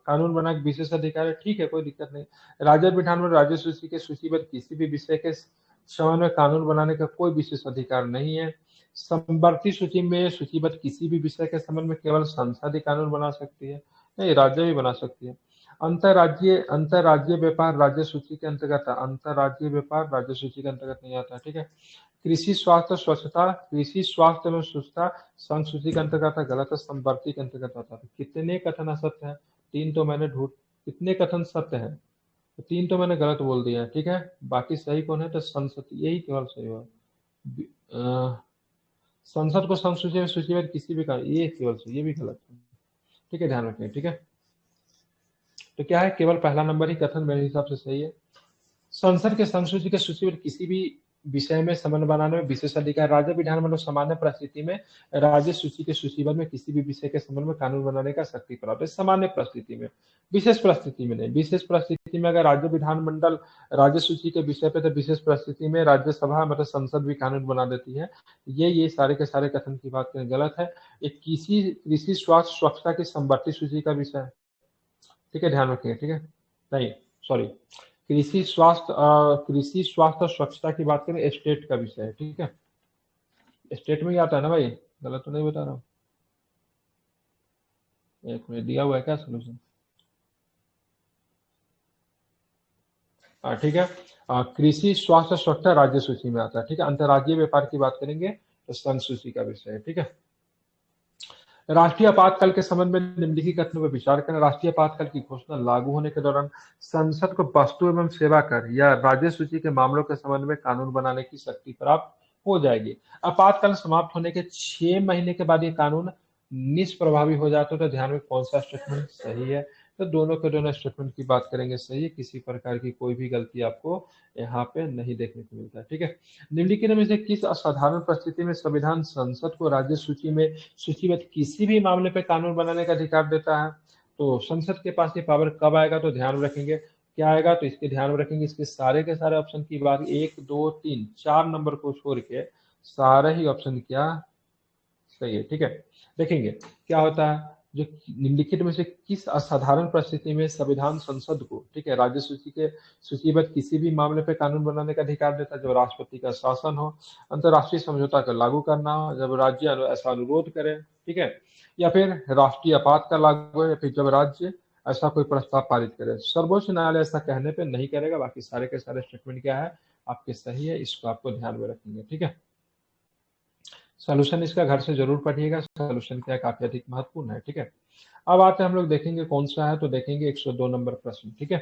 कानून बनाने का विशेष अधिकार है। ठीक है, कोई दिक्कत नहीं। राज्य विधानमंडल राज्य सूची के सूचीबद्ध किसी भी विषय के संबंध में कानून बनाने का कोई विशेष अधिकार नहीं है। समवर्ती सूची में सूचीबद्ध किसी भी विषय के संबंध में केवल संसद ही कानून बना सकती है, नहीं राज्य भी बना सकती है। अंतरराज्यीय व्यापार राज्य सूची के अंतर्गत, अंतरराज्यीय व्यापार राज्य सूची के अंतर्गत नहीं आता है। ठीक है, कृषि स्वास्थ्य स्वच्छता, कृषि स्वास्थ्य एवं स्वच्छता संघ सूची के अंतर्गत है, गलत है, समवर्ती के अंतर्गत आता है। कितने कथन असत्य है? 3 तो मैंने ढूंढ, कितने कथन सत्य है? तो 3 तो मैंने गलत बोल दिया है। ठीक है, बाकी सही कौन है? तो संसद, यही केवल सही हुआ। संसद को संघ सूची में सूचीबद्ध किसी भी का, ये केवल सही, ये भी गलत है। ठीक है, ध्यान रखें। ठीक है, तो क्या है, केवल पहला नंबर ही कथन मेरे हिसाब से सही है। संसद के संघ सूची के सूचीबद्ध किसी भी विषय में संबंध बनाने में विशेष अधिकार राज्य विधानमंडल सामान्य परिस्थिति में राज्य सूची के सूचीबद्ध में किसी भी विषय के संबंध में कानून बनाने का शक्ति प्राप्त है। सामान्य परिस्थिति में, विशेष परिस्थिति में नहीं। विशेष परिस्थिति में अगर राज्य विधानमंडल राज्य सूची के विषय पे, तो विशेष परिस्थिति में राज्यसभा मतलब संसद भी कानून बना देती है। ये सारे के सारे कथन की बात करें गलत है। एक किसी कृषि स्वास्थ्य स्वच्छता की समवर्ती सूची का विषय है। ठीक है, ध्यान रखिए। ठीक है, नहीं सॉरी, कृषि स्वास्थ्य और स्वच्छता की बात करें, स्टेट का विषय है। ठीक है, स्टेट में ही आता है ना भाई, गलत तो नहीं बता रहा हूँ। एक मिनट, दिया हुआ है क्या सोल्यूशन? ठीक है, कृषि स्वास्थ्य और स्वच्छता राज्य सूची में आता है। ठीक है, अंतर्राज्यीय व्यापार की बात करेंगे तो संघ सूची का विषय है। ठीक है, राष्ट्रीय आपातकाल के संबंध में निम्नलिखित कथनों पर विचार करें। राष्ट्रीय आपातकाल की घोषणा लागू होने के दौरान संसद को वस्तु एवं सेवा कर या राज्य सूची के मामलों के संबंध में कानून बनाने की शक्ति प्राप्त हो जाएगी। आपातकाल समाप्त होने के 6 महीने के बाद ये कानून निष्प्रभावी हो जाता है। तो ध्यान में कौन सा स्टेटमेंट सही है? तो दोनों के दोनों स्टेटमेंट की बात करेंगे सही है, किसी प्रकार की कोई भी गलती आपको यहाँ पे नहीं देखने को मिलता है। ठीक है, निम्नलिखित में से किस असाधारण परिस्थिति में संविधान संसद को राज्य सूची में सूचीबद्ध किसी भी मामले पे कानून बनाने का अधिकार देता है? तो संसद के पास ये पावर कब आएगा? तो ध्यान रखेंगे क्या आएगा, तो इसके ध्यान रखेंगे, इसके सारे के सारे ऑप्शन की बात 1 2 3 4 नंबर को छोड़ के सारे ही ऑप्शन क्या सही है। ठीक है, देखेंगे क्या होता है। जो निम्नलिखित में से किस असाधारण परिस्थिति में संविधान संसद को, ठीक है, राज्य सूची के सूचीबद्ध किसी भी मामले पे कानून बनाने का अधिकार देता है? जब राष्ट्रपति का शासन हो, अंतर्राष्ट्रीय समझौता को लागू करना हो, जब राज्य ऐसा अनुरोध करे, ठीक है, या फिर राष्ट्रीय आपातकाल लागू हो, या फिर जब राज्य ऐसा कोई प्रस्ताव पारित करे। सर्वोच्च न्यायालय ऐसा कहने पे नहीं करेगा। बाकी सारे के सारे स्टेटमेंट क्या है आपके सही है, इसको आपको ध्यान में रखेंगे। ठीक है, सोल्यूशन इसका घर से जरूर पढ़िएगा, सोल्यूशन क्या काफी अधिक महत्वपूर्ण है। ठीक है, अब आते हैं हम लोग देखेंगे कौन सा है, तो देखेंगे 102 नंबर प्रश्न। ठीक है,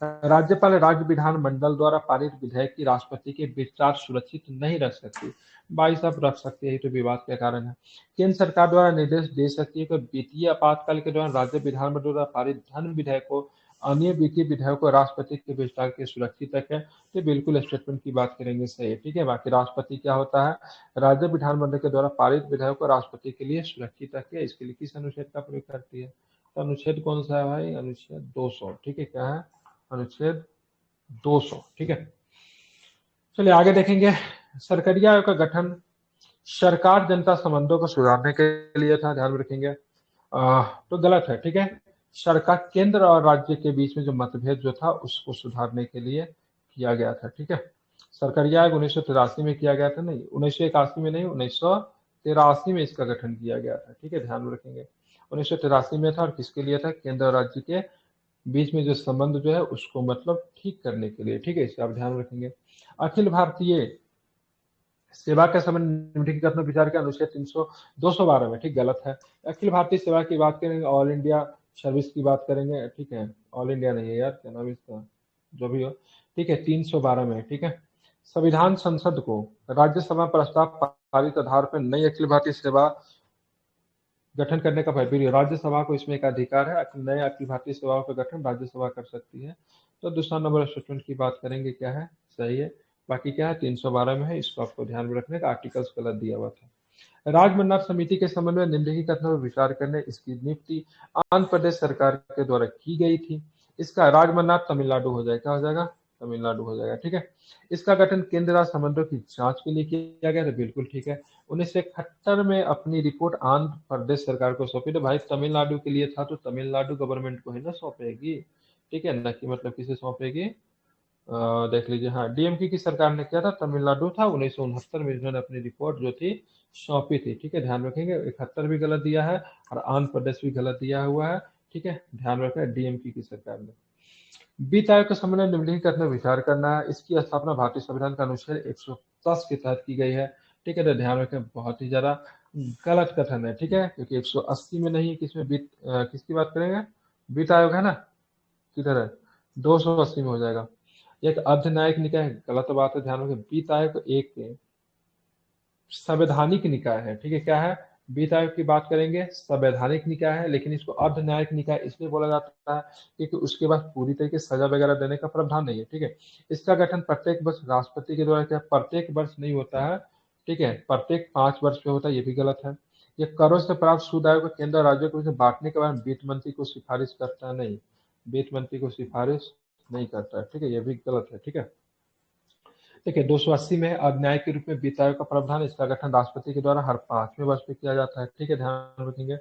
राज्यपाल राज्य विधानमंडल द्वारा पारित विधेयक की राष्ट्रपति के विचार सुरक्षित नहीं रख सकती। भाई साहब रख सकती है, तो विवाद के कारण है। केंद्र सरकार द्वारा निर्देश दे सकती है कि वित्तीय आपातकाल के दौरान राज्य विधानमंडल द्वारा पारित धन विधेयक को, अन्य वित्तीय विधेयक को राष्ट्रपति के विस्तार के सुरक्षित रखे। तो बिल्कुल स्टेटमेंट की बात करेंगे सही है। ठीक है, बाकी राष्ट्रपति क्या होता है, राज्य विधानमंडल के द्वारा पारित विधेयक को राष्ट्रपति के लिए सुरक्षित रखे। इसके लिए किस अनुच्छेद का प्रयोग करती है? तो अनुच्छेद कौन सा है भाई? अनुच्छेद 200। ठीक है, क्या है? अनुच्छेद 200। ठीक है, चलिए आगे देखेंगे। सरकारी आयोग का गठन सरकार जनता संबंधों को सुधारने के लिए था, ध्यान रखेंगे। तो गलत है। ठीक है, सरकार केंद्र और राज्य के बीच में जो मतभेद जो था उसको सुधारने के लिए किया गया था। ठीक है, सरकारी आयोग 1983 में किया गया था, नहीं 1981 में नहीं, 1983 में इसका गठन किया गया था। ठीक है, ध्यान में रखेंगे 1983 में था, और किसके लिए था? केंद्र और राज्य के बीच में जो संबंध जो है उसको मतलब ठीक करने के लिए। ठीक है, इसे आप ध्यान रखेंगे। अखिल भारतीय सेवा के संबंध निम्नलिखित कथनों विचार के अनुच्छेद 212 में, ठीक, गलत है। अखिल भारतीय सेवा की बात करेंगे, ऑल इंडिया सर्विस की बात करेंगे। ठीक है, ऑल इंडिया नहीं है यार, क्या नाम इसका, जो भी हो। ठीक है, 312 में। ठीक है, संविधान संसद को राज्यसभा प्रस्ताव पारित आधार पर नई अखिल भारतीय सेवा गठन करने का फिर राज्यसभा को इसमें एक अधिकार है, नए अखिल भारतीय सेवाओं का गठन राज्यसभा कर सकती है। तो दूसरा नंबर स्टेटमेंट की बात करेंगे क्या है, सही है। बाकी क्या है, 312 में है, इसको आपको ध्यान में रखने का, आर्टिकल्स गलत दिया हुआ था। राजमन्नाथ समिति के संबंध में निम्नलिखित कथनों पर विचार करने इसकी नियुक्ति आंध्र प्रदेश सरकार के द्वारा की गई थी। इसका राजमन्नाथ तमिलनाडु हो जाएगा, क्या हो जाएगा? तमिलनाडु हो जाएगा, ठीक है। इसका गठन केंद्र राज्य संबंधों की जांच के लिए किया गया था, बिल्कुल ठीक है। 1971 में अपनी रिपोर्ट आंध्र प्रदेश सरकार को सौंपी, तो भाई तमिलनाडु के लिए था तो तमिलनाडु गवर्नमेंट को ही ना सौंपेगी, ठीक है ना, कि मतलब किसे सौंपेगी। देख लीजिए, हाँ, डीएमके की सरकार ने किया था, तमिलनाडु था। 1969 में इन्होंने अपनी रिपोर्ट जो थी सौंपी थी, ठीक है, ध्यान रखेंगे। 71 भी गलत दिया है और आंध्र प्रदेश भी गलत दिया हुआ है, ठीक है, ध्यान रखें, डीएमके की सरकार ने। वित्त आयोग के संबंध में निम्नलिखित में विचार करना है। इसकी स्थापना भारतीय संविधान का अनुच्छेद 110 के तहत की गई है, ठीक है, तो ध्यान रखें, बहुत ही ज्यादा गलत कथन है, ठीक है, क्योंकि 180 में नहीं, किसमें किसकी बात करेंगे, वित्त आयोग है ना, किधर है, 280 में हो जाएगा। एक अर्धन्यायिक निकाय है, गलत बात है, ध्यान रखें। वित्त आयोग एक संवैधानिक निकाय है, ठीक है, क्या है, वित्त आयोग की बात करेंगे, संवैधानिक निकाय है, लेकिन इसको अर्धन्यायिक निकाय इसलिए बोला जाता है क्योंकि उसके बाद पूरी तरीके से सजा वगैरह देने का प्रावधान नहीं है, ठीक है। इसका गठन प्रत्येक वर्ष राष्ट्रपति के द्वारा, क्या प्रत्येक वर्ष नहीं होता है, ठीक है, प्रत्येक 5 वर्ष पे होता है, ये भी गलत है। ये करों से प्राप्त सूद आयोग को केंद्र और राज्यों को बांटने के बाद वित्त मंत्री को सिफारिश करता है, नहीं, वित्त मंत्री को सिफारिश नहीं करता है, ठीक है, ये भी गलत है, ठीक है। देखिए 280 में अधिनायक के रूप में वित्त आयोग का प्रावधान, इसका गठन राष्ट्रपति के द्वारा हर 5वें वर्ष में किया जाता है, ठीक है, ध्यान रखेंगे।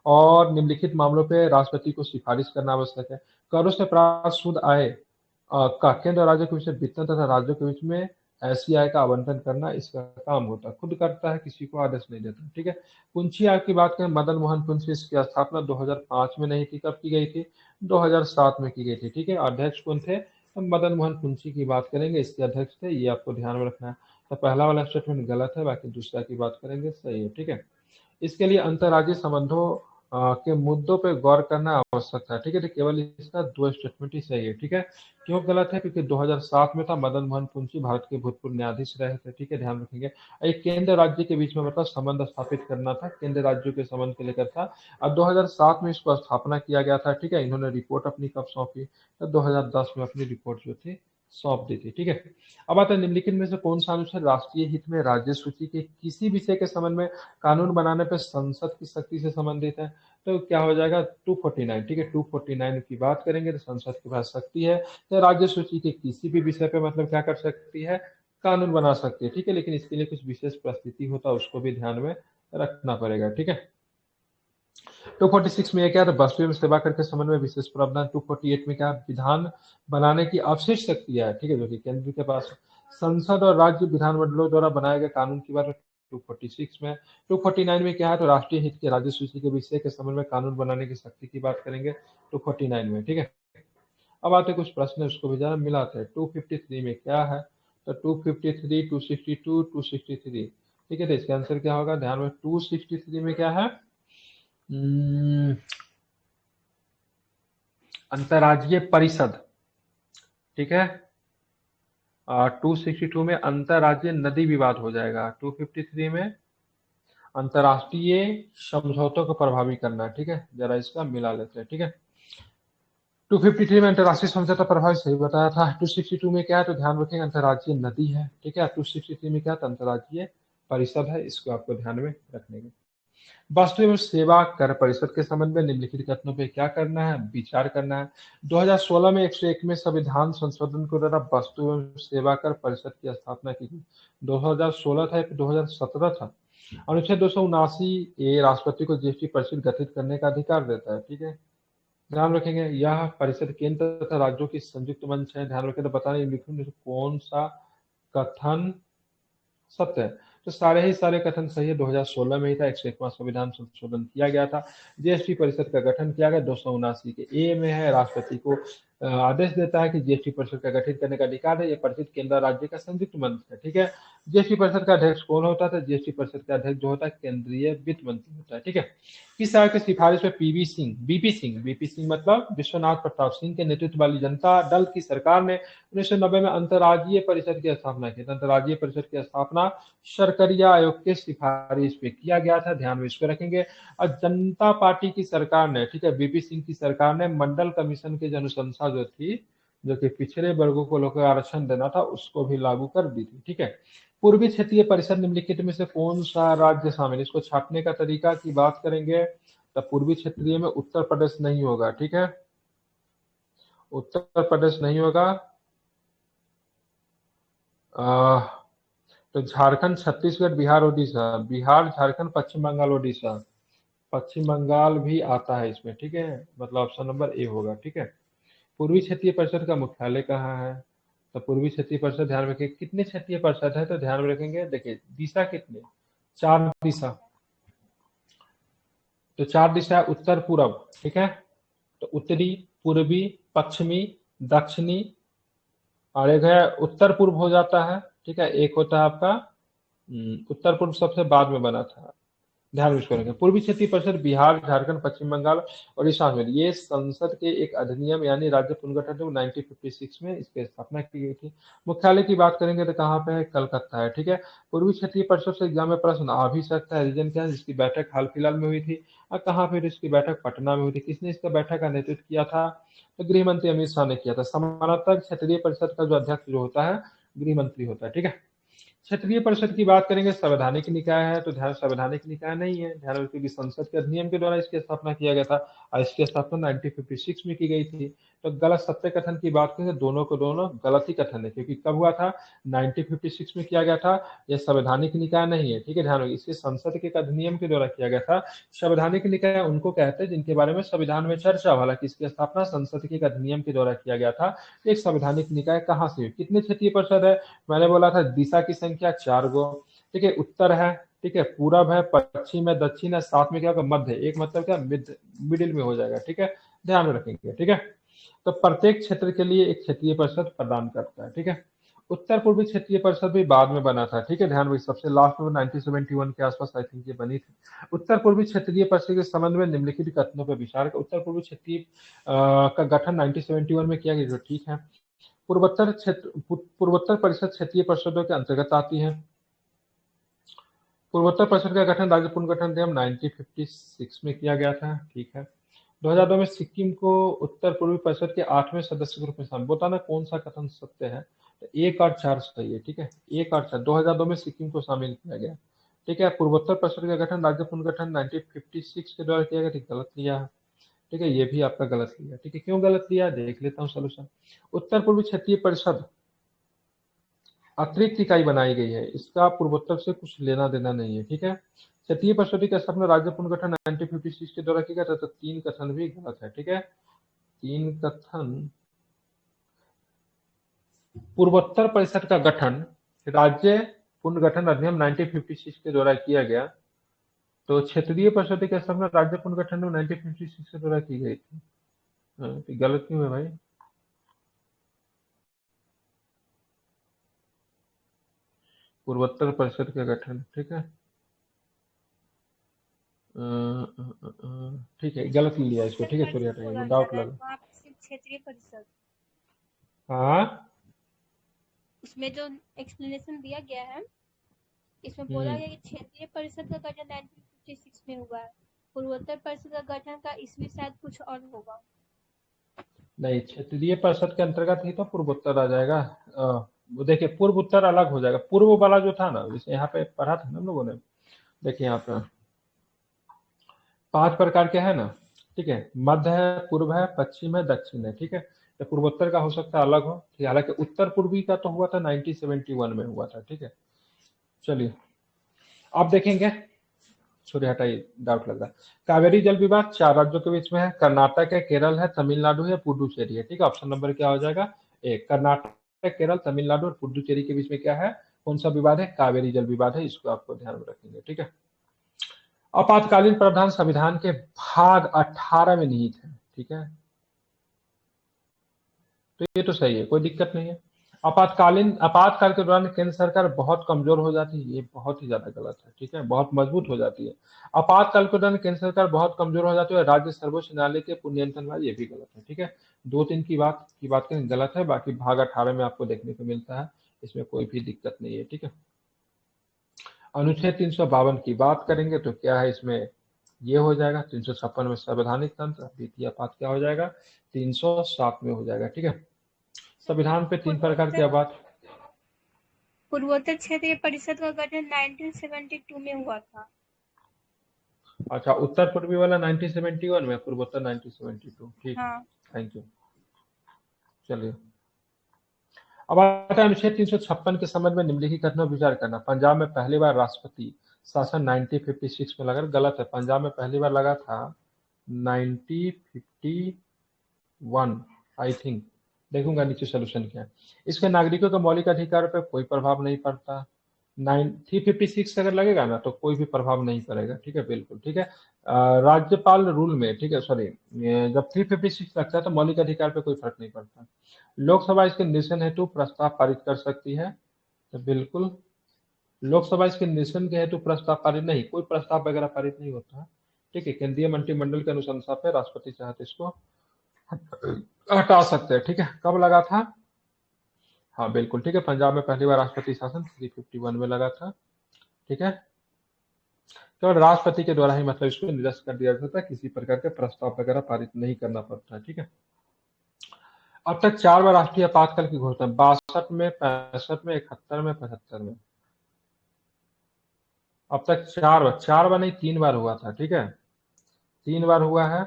और निम्नलिखित मामलों पे राष्ट्रपति को सिफारिश करना आवश्यक है। करों से प्राप्त शुद्ध आय का केंद्र और राज्य के बीच में वित्त तथा राज्यों के बीच में ऐसी आय का आवंटन करना इसका काम होता है, खुद करता है, किसी को आदेश नहीं देता, ठीक है। कुंची आयोग की बात करें, मदन मोहन कुंची, इसकी स्थापना 2005 में नहीं थी, कब की गई थी, 2007 में की गई थी, ठीक है। अध्यक्ष कौन थे, तो मदन मोहन कुंची की बात करेंगे, इसके अध्यक्ष थे, ये आपको ध्यान में रखना है। तो पहला वाला स्टेटमेंट गलत है, बाकी दूसरा की बात करेंगे सही है, ठीक है। इसके लिए अंतर्राज्यीय संबंधों के मुद्दों पर गौर करना आवश्यक है, ठीक है, तो केवल इसका 2 स्टेटमेंट ही सही है, ठीक है। क्यों गलत है, क्योंकि 2007 में था, मदन मोहन कुंची भारत के भूतपूर्व न्यायाधीश रहे थे, ठीक है, ध्यान रखेंगे। एक केंद्र राज्य के बीच में मतलब संबंध स्थापित करना था, केंद्र राज्यों के संबंध के लेकर था। अब 2007 में इसको स्थापना किया गया था, ठीक है। इन्होंने रिपोर्ट अपनी कब सौंपी, तो 2010 में अपनी रिपोर्ट जो थी सौंप दी थी, ठीक है। अब आता है निम्नलिखित में से कौन सा अनुच्छेद राष्ट्रीय हित में राज्य सूची के किसी विषय के संबंध में कानून बनाने पर संसद की शक्ति से संबंधित है, तो क्या हो जाएगा 249, ठीक है, 249 की बात करेंगे तो संसद के पास शक्ति है, तो राज्य सूची के किसी भी विषय पे मतलब क्या कर सकती है, कानून बना सकती है, ठीक है, लेकिन इसके लिए कुछ विशेष परिस्थिति होता है, उसको भी ध्यान में रखना पड़ेगा, ठीक है। 246 में क्या था, वस्तुओं में सेवा कर के संबंध में विशेष प्रावधान। 248 में क्या, विधान बनाने की अवशेष शक्ति है, ठीक है, जो कि केंद्र के पास। संसद और राज्य विधानमंडलों द्वारा बनाए गए कानून की बात 246 में। 249 में क्या है, तो राष्ट्रीय हित के राज्य सूची के विषय के संबंध में कानून बनाने की शक्ति की बात करेंगे 249 में, ठीक है। अब आते कुछ प्रश्न है, उसको भी जरा मिलाते हैं। 253 में क्या है, तो 253, 262, 263, ठीक है, तो इसका आंसर क्या होगा, ध्यान में 263 में क्या है, अंतर्राज्यीय परिषद, ठीक है। 262 में अंतर्राज्यीय नदी विवाद हो जाएगा। 253 में अंतर्राष्ट्रीय समझौतों को प्रभावी करना, ठीक है, जरा इसका मिला लेते हैं, ठीक है। 253 में अंतर्राष्ट्रीय समझौता प्रभावी सही बताया था। 262 में क्या है, तो ध्यान रखेंगे अंतर्राज्यीय नदी है, ठीक है। 263 में क्या था, अंतर्राज्यीय परिषद है, इसको आपको ध्यान में रखने के। वस्तु एवं सेवा कर परिषद के संबंध में निम्नलिखित कथनों पे क्या करना है, विचार करना है। 2016 में 101 में संविधान संशोधन के द्वारा वस्तु एवं सेवा कर परिषद की स्थापना की गई। 2016 था, 2017 था। अनुच्छेद 279 राष्ट्रपति को जीएसटी परिषद गठित करने का अधिकार देता है, ठीक है, ध्यान रखेंगे। यह परिषद केंद्र तथा राज्यों की संयुक्त मंच है, ध्यान रखें। तो बताने कौन सा कथन सत्य है, तो सारे ही सारे कथन सही है। 2016 में ही था, 101वां संविधान संशोधन किया गया था, जीएसटी परिषद का गठन किया गया। 279 के ए में है, राष्ट्रपति को आदेश देता है कि जीएसटी परिषद का गठन करने का अधिकार है। ये परिषद केंद्र राज्य का संयुक्त मंच है, ठीक है। जीएसटी परिषद का अध्यक्ष कौन होता था, जीएसटी परिषद का अध्यक्ष जो होता है केंद्रीय वित्त मंत्री होता है, ठीक है। किस आयोग की सिफारिश में बीपी सिंह मतलब विश्वनाथ प्रताप सिंह के नेतृत्व वाली जनता दल की सरकार ने 1990 में अंतर्राज्यीय परिषद की स्थापना की। अंतर्राज्यीय परिषद की स्थापना सरकरिया आयोग के सिफारिश पे किया गया था, ध्यान में इसको रखेंगे। और जनता पार्टी की सरकार ने, ठीक है, बीपी सिंह की सरकार ने मंडल कमीशन की जो अनुशंसा जो थी, जो कि पिछड़े वर्गों को लोक आरक्षण देना था, उसको भी लागू कर दी थी, ठीक है। पूर्वी क्षेत्रीय परिषद निम्नलिखित में से कौन सा राज्य शामिल, इसको छापने का तरीका की बात करेंगे तो पूर्वी क्षेत्रीय में उत्तर प्रदेश नहीं होगा, ठीक है, उत्तर प्रदेश नहीं होगा। तो झारखंड, छत्तीसगढ़, बिहार, उड़ीसा, बिहार, झारखंड, पश्चिम बंगाल, उड़ीसा, पश्चिम बंगाल भी आता है इसमें, ठीक है, मतलब ऑप्शन नंबर ए होगा, ठीक है। पूर्वी क्षेत्रीय परिषद का मुख्यालय कहाँ है? तो पूर्वी क्षेत्रीय परिषद, ध्यान रखिए कितने क्षेत्रीय परिषद है, तो ध्यान में रखेंगे, देखिए दिशा कितने, 4 दिशा, तो 4 दिशा उत्तर पूर्व, ठीक है, तो उत्तरी, पूर्वी, पश्चिमी, दक्षिणी, और एक है उत्तर पूर्व हो जाता है, ठीक है, एक होता है आपका उत्तर पूर्व सबसे बाद में बना था, ध्यान में इसको रखें। पूर्वी क्षेत्रीय परिषद बिहार, झारखंड, पश्चिम बंगाल, उड़ीसा में, ये संसद के एक अधिनियम यानी राज्य पुनर्गठन 1956 में इसकी स्थापना की गई थी। मुख्यालय की बात करेंगे तो कहाँ पे है, कलकत्ता है, ठीक है। पूर्वी क्षेत्रीय परिषद से एग्जाम में प्रश्न आ भी सकता है, रीजन क्या है, जिसकी बैठक हाल फिलहाल में हुई थी, और कहाँ पे इसकी बैठक पटना में हुई थी, किसने इसका बैठक का नेतृत्व किया था, तो गृह मंत्री अमित शाह ने किया था। समानांतर क्षेत्रीय परिषद का जो अध्यक्ष जो होता है, गृह मंत्री होता है, ठीक है। क्षेत्रीय परिषद की बात करेंगे, संवैधानिक निकाय है, तो ध्यान, संवैधानिक निकाय नहीं है, ध्यान रखिए कि संसद के अधिनियम के द्वारा इसकी स्थापना किया गया था, और इसकी स्थापना 1956 में की गई थी। तो गलत सत्य कथन की बात करें, दोनों को दोनों गलत ही कथन है, क्योंकि कब हुआ था, 1956 में किया गया था, यह संवैधानिक निकाय नहीं है, ठीक है, ध्यान रखिए, इसके संसद के एक अधिनियम के द्वारा किया गया था। संवैधानिक निकाय उनको कहते हैं जिनके बारे में संविधान में चर्चा, हालांकि इसकी स्थापना संसद के एक अधिनियम के द्वारा किया गया था। एक संवैधानिक निकाय कहाँ से, कितने क्षेत्रीय परिषद है, मैंने बोला था दिशा की संख्या 4 गो, ठीक है, उत्तर है, ठीक है, पूरब है, पश्चिम है, दक्षिण है, साथ में क्या होगा, मध्य, एक मतलब क्या, मिडिल में हो जाएगा, ठीक है, ध्यान में रखेंगे, ठीक है। तो प्रत्येक क्षेत्र के लिए एक क्षेत्रीय परिषद प्रदान करता है, ठीक है। उत्तर पूर्वी क्षेत्रीय परिषद भी बाद में बना था, ठीक है, ध्यान रखिए, सबसे लास्ट में 1971 के आसपास आई थिंक ये बनी थी। उत्तर पूर्वी क्षेत्रीय परिषद के संबंध में निम्नलिखित कथनों पर विचार कर। उत्तर पूर्वी क्षेत्रीय का गठन 1971 में किया गया, ठीक है। पूर्वोत्तर क्षेत्र, पूर्वोत्तर परिषद क्षेत्रीय परिषदों के अंतर्गत आती है। पूर्वोत्तर परिषद का गठन राज्य पुनर्गठन अधिनियम 1956 में किया गया था, ठीक है। 2002 में सिक्किम को उत्तर पूर्वी परिषद के 8वें सदस्य के रूप में शामिल, बताना कौन सा कथन सत्य है, तो 1 और 4 सही है, ठीक है, 1 और 4, 2002 में सिक्किम को शामिल किया गया, ठीक है। पूर्वोत्तर परिषद का गठन राज्य पुनर्गठन 1956 के द्वारा किया गया, ठीक, गलत लिया है, ठीक है, ये भी आपका गलत लिया, ठीक है, क्यों गलत लिया, देख लेता हूँ सोल्यूशन। उत्तर पूर्वी क्षेत्रीय परिषद अतिरिक्त इकाई बनाई गई है, इसका पूर्वोत्तर से कुछ लेना देना नहीं है, ठीक है। क्षेत्रीय परिषद का स्थापना राज्य पुनर्गठन 1956 के द्वारा किया गया था, तो 3 कथन भी गलत है, ठीक है, 3 कथन। पूर्वोत्तर परिषद का गठन राज्य पुनर्गठन अधिनियम 1956 के द्वारा किया गया, तो क्षेत्रीय परिषद की स्थापना राज्य पुनर्गठन 1956 के द्वारा की गई थी, तो गलत क्यों है भाई। पूर्वोत्तर परिषद का गठन, ठीक है, ठीक है, गलत लिया इसको, ठीक है, सॉरी, हटाइए, वो बोला डाउट जाता है लगा। वहाँ पे सिर्फ क्षेत्रीय परिषद, हाँ, उसमें जो एक्सप्लेनेशन दिया गया है, इसमें बोला हम्म, गया कि क्षेत्रीय परिषद का गठन 1956 में हुआ है, पूर्वोत्तर परिषद का गठन का ईस्वी शायद कुछ और होगा। नहीं, क्षेत्रीय परिषद के अंतर्गत ही तो पूर्वोत्तर आ जाएगा। वो देखिए, पूर्व उत्तर अलग हो जाएगा, पूर्व वाला जो था ना, जैसे यहाँ पे पढ़ा था ना हम लोगों ने, देखिए यहाँ पे 5 प्रकार के है ना, ठीक है, मध्य है, पूर्व है, पश्चिम है, दक्षिण है, ठीक है। तो पूर्वोत्तर का हो सकता है अलग हो, ठीक है, हालांकि उत्तर पूर्वी का तो हुआ था 1971 में हुआ था, ठीक है। चलिए, अब देखेंगे, छोड़िए, हटाइए, डाउट लग रहा है। कावेरी जल विवाद 4 राज्यों के बीच में है, कर्नाटक है, केरल है, तमिलनाडु है, पुडुचेरी है, ठीक है। ऑप्शन नंबर क्या हो जाएगा, एक, कर्नाटक, केरल, तमिलनाडु और पुडुचेरी के बीच में क्या है, कौन सा विवाद है, कावेरी जल विवाद है, इसको आपको ध्यान में रखेंगे, ठीक है। आपातकालीन प्रावधान संविधान के भाग 18 में निहित है, ठीक है, तो ये तो सही है, कोई दिक्कत नहीं है। आपातकाल के दौरान केंद्र सरकार बहुत कमजोर हो जाती है, ये बहुत ही ज्यादा गलत है, ठीक है, बहुत मजबूत हो जाती है। आपातकाल के दौरान केंद्र सरकार बहुत कमजोर हो जाती है, राज्य सर्वोच्च न्यायालय के पूर्ण नियंत्रण में, ये भी गलत है, ठीक है। 2-3 की बात करें गलत है, बाकी भाग 18 में आपको देखने को मिलता है, इसमें कोई भी दिक्कत नहीं है, ठीक है। अनुच्छेद 352 की बात करेंगे तो क्या है इसमें, ये हो जाएगा 356 में संवैधानिक तंत्र, द्वितीय आपात क्या हो जाएगा, 307 में हो जाएगा, ठीक है। संविधान पे 3 प्रकार की पूर्वोत्तर आबाद। पूर्वोत्तर क्षेत्रीय परिषद का गठन 1972 में हुआ था। अच्छा, उत्तर पूर्वी वाला 1971 में, पूर्वोत्तर 1972, ठीक है, हाँ, थैंक यू। चलिए, अब आता है अनुच्छेद 356 के संबंध में निम्नलिखित कथनों पर विचार करना। पंजाब में पहली बार राष्ट्रपति शासन 1956 में लगा, गलत है। पंजाब में पहली बार लगा था 1951 आई थिंक, देखूंगा नीचे सोल्यूशन क्या है। इसके नागरिकों के मौलिक अधिकार पर कोई प्रभाव नहीं पड़ता। 356 अगर लगेगा ना तो कोई भी प्रभाव नहीं पड़ेगा, ठीक है, बिल्कुल ठीक है। राज्यपाल रूल में, ठीक है, सॉरी, जब 356 लगता है तो मौलिक अधिकार पे कोई फर्क नहीं पड़ता। लोकसभा इसके निरसन हेतु प्रस्ताव पारित कर सकती है, तो बिल्कुल लोकसभा इसके निरसन के हेतु प्रस्ताव पारित नहीं, कोई प्रस्ताव वगैरह पारित नहीं होता है, ठीक है। केंद्रीय मंत्रिमंडल के अनुशंसा पे राष्ट्रपति चाहे तो इसको हटा सकते हैं, ठीक है। कब लगा था? हाँ बिल्कुल ठीक है, पंजाब में पहली बार राष्ट्रपति शासन 351 में लगा था, ठीक है। केवल राष्ट्रपति के द्वारा ही मतलब इसको निरस्त कर दिया जाता है, किसी प्रकार के प्रस्ताव वगैरह पारित नहीं करना पड़ता है, ठीक है। अब तक 4 बार राष्ट्रीय आपातकाल की घोषणा, 62 में, 65 में, 71 में, 75 में। अब तक 4 बार नहीं 3 बार हुआ था, ठीक है, 3 बार हुआ है,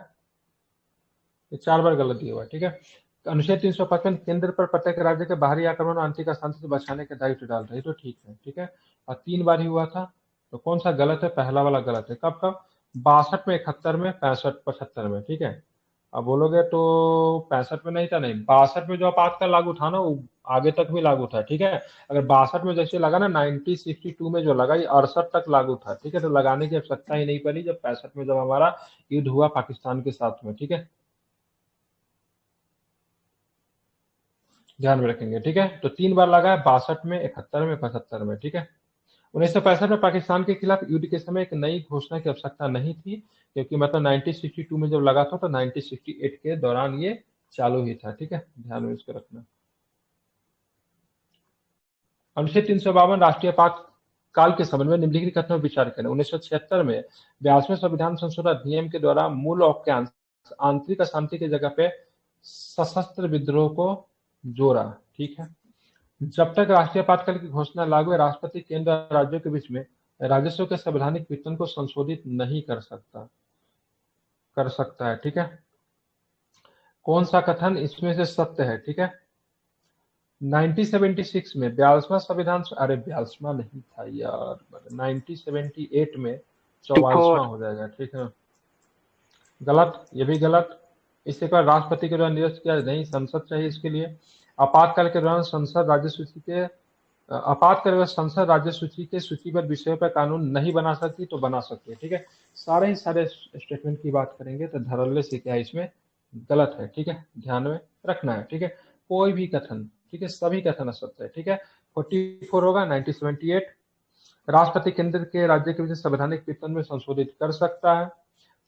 4 बार गलत दिया हुआ है, ठीक है। अनुच्छेद 355 केंद्र पर प्रत्येक राज्य के बाहरी आक्रमण और आंतरिक अशांति से बचाने के दायित्व डालता है, तो ठीक है, ठीक है। और 3 बार ही हुआ था, तो कौन सा गलत है? पहला वाला गलत है। कब कब? 62 में, 71 में, 65 75 में, ठीक है। अब बोलोगे तो 65 में नहीं था, नहीं 62 में जो आपातकाल लागू था ना वो आगे तक भी लागू था, ठीक है। अगर 62 में जैसे लगा ना 1962 में जो लगा ये 68 तक लागू था, ठीक है। तो लगाने की आवश्यकता ही नहीं पड़ी जब 65 में जब हमारा युद्ध हुआ पाकिस्तान के साथ में, ठीक है, ध्यान में रखेंगे, ठीक है। तो 3 बार लगा है, 62 में, 71 में, 75 में, ठीक है। 1965 में पाकिस्तान के खिलाफ युद्ध के समय एक नई घोषणा की आवश्यकता नहीं थी, क्योंकि मतलब 1962 में जब लगा था तो 1968 के दौरान ये चालू ही था, ठीक है, ध्यान में इसको रखना। अनुच्छेद 352 राष्ट्रीय काल के संबंध में निम्नलिखित कथनों पर विचार करें। 1976 में 82वें संविधान संशोधन अधिनियम के द्वारा मूल वाक्यांश आंतरिक अशांति की जगह पे सशस्त्र विद्रोह को जोड़ा, ठीक है। जब तक राष्ट्रीय आपातकाल की घोषणा लागू है, राष्ट्रपति केंद्र और राज्यों के बीच में राजस्व के संवैधानिक वितरण को संशोधित नहीं कर सकता है, ठीक है। कौन सा कथन इसमें से सत्य है? ठीक है, 1976 में 42वां संविधान, अरे 42वां नहीं था यार, 1978 में 44वां हो जाएगा, ठीक है। गलत, ये भी गलत। इसके बाद राष्ट्रपति के द्वारा निरस्त किया नहीं, संसद चाहिए इसके लिए। आपातकाल के दौरान संसद राज्य सूची के आपातकाल संसद राज्य सूची के सूचीबद्ध विषयों पर कानून नहीं बना सकती तो बना सकती है, ठीक है। सारे स्टेटमेंट की बात करेंगे तो धड़ल्ले से क्या इसमें गलत है, ठीक है, ध्यान में रखना है, ठीक है। कोई भी कथन, ठीक है, सभी कथन असत्य है, ठीक है। 44 होगा 1978, राष्ट्रपति केंद्र के राज्य के बीच संवैधानिक वितरण में संशोधित कर सकता है,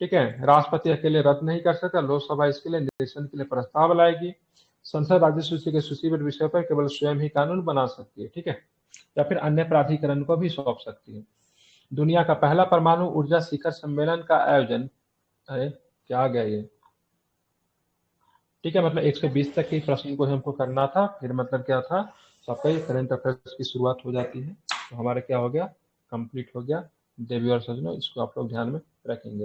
ठीक है। राष्ट्रपति अकेले रद्द नहीं कर सकता, लोकसभा इसके लिए निरीक्षण के लिए प्रस्ताव लाएगी। संसद राज्य सूची के सूचीबद्ध विषय पर केवल स्वयं ही कानून बना सकती है, ठीक है, या फिर अन्य प्राधिकरण को भी सौंप सकती है। दुनिया का पहला परमाणु ऊर्जा शिखर सम्मेलन का आयोजन, अरे क्या आ गया ये, ठीक है, मतलब 120 तक के प्रश्न को हमको करना था, फिर मतलब क्या था, सबका करंट अफेयर्स की शुरुआत हो जाती है। तो हमारा क्या हो गया, कंप्लीट हो गया। देवी और सजनों, इसको आप लोग ध्यान में रखेंगे।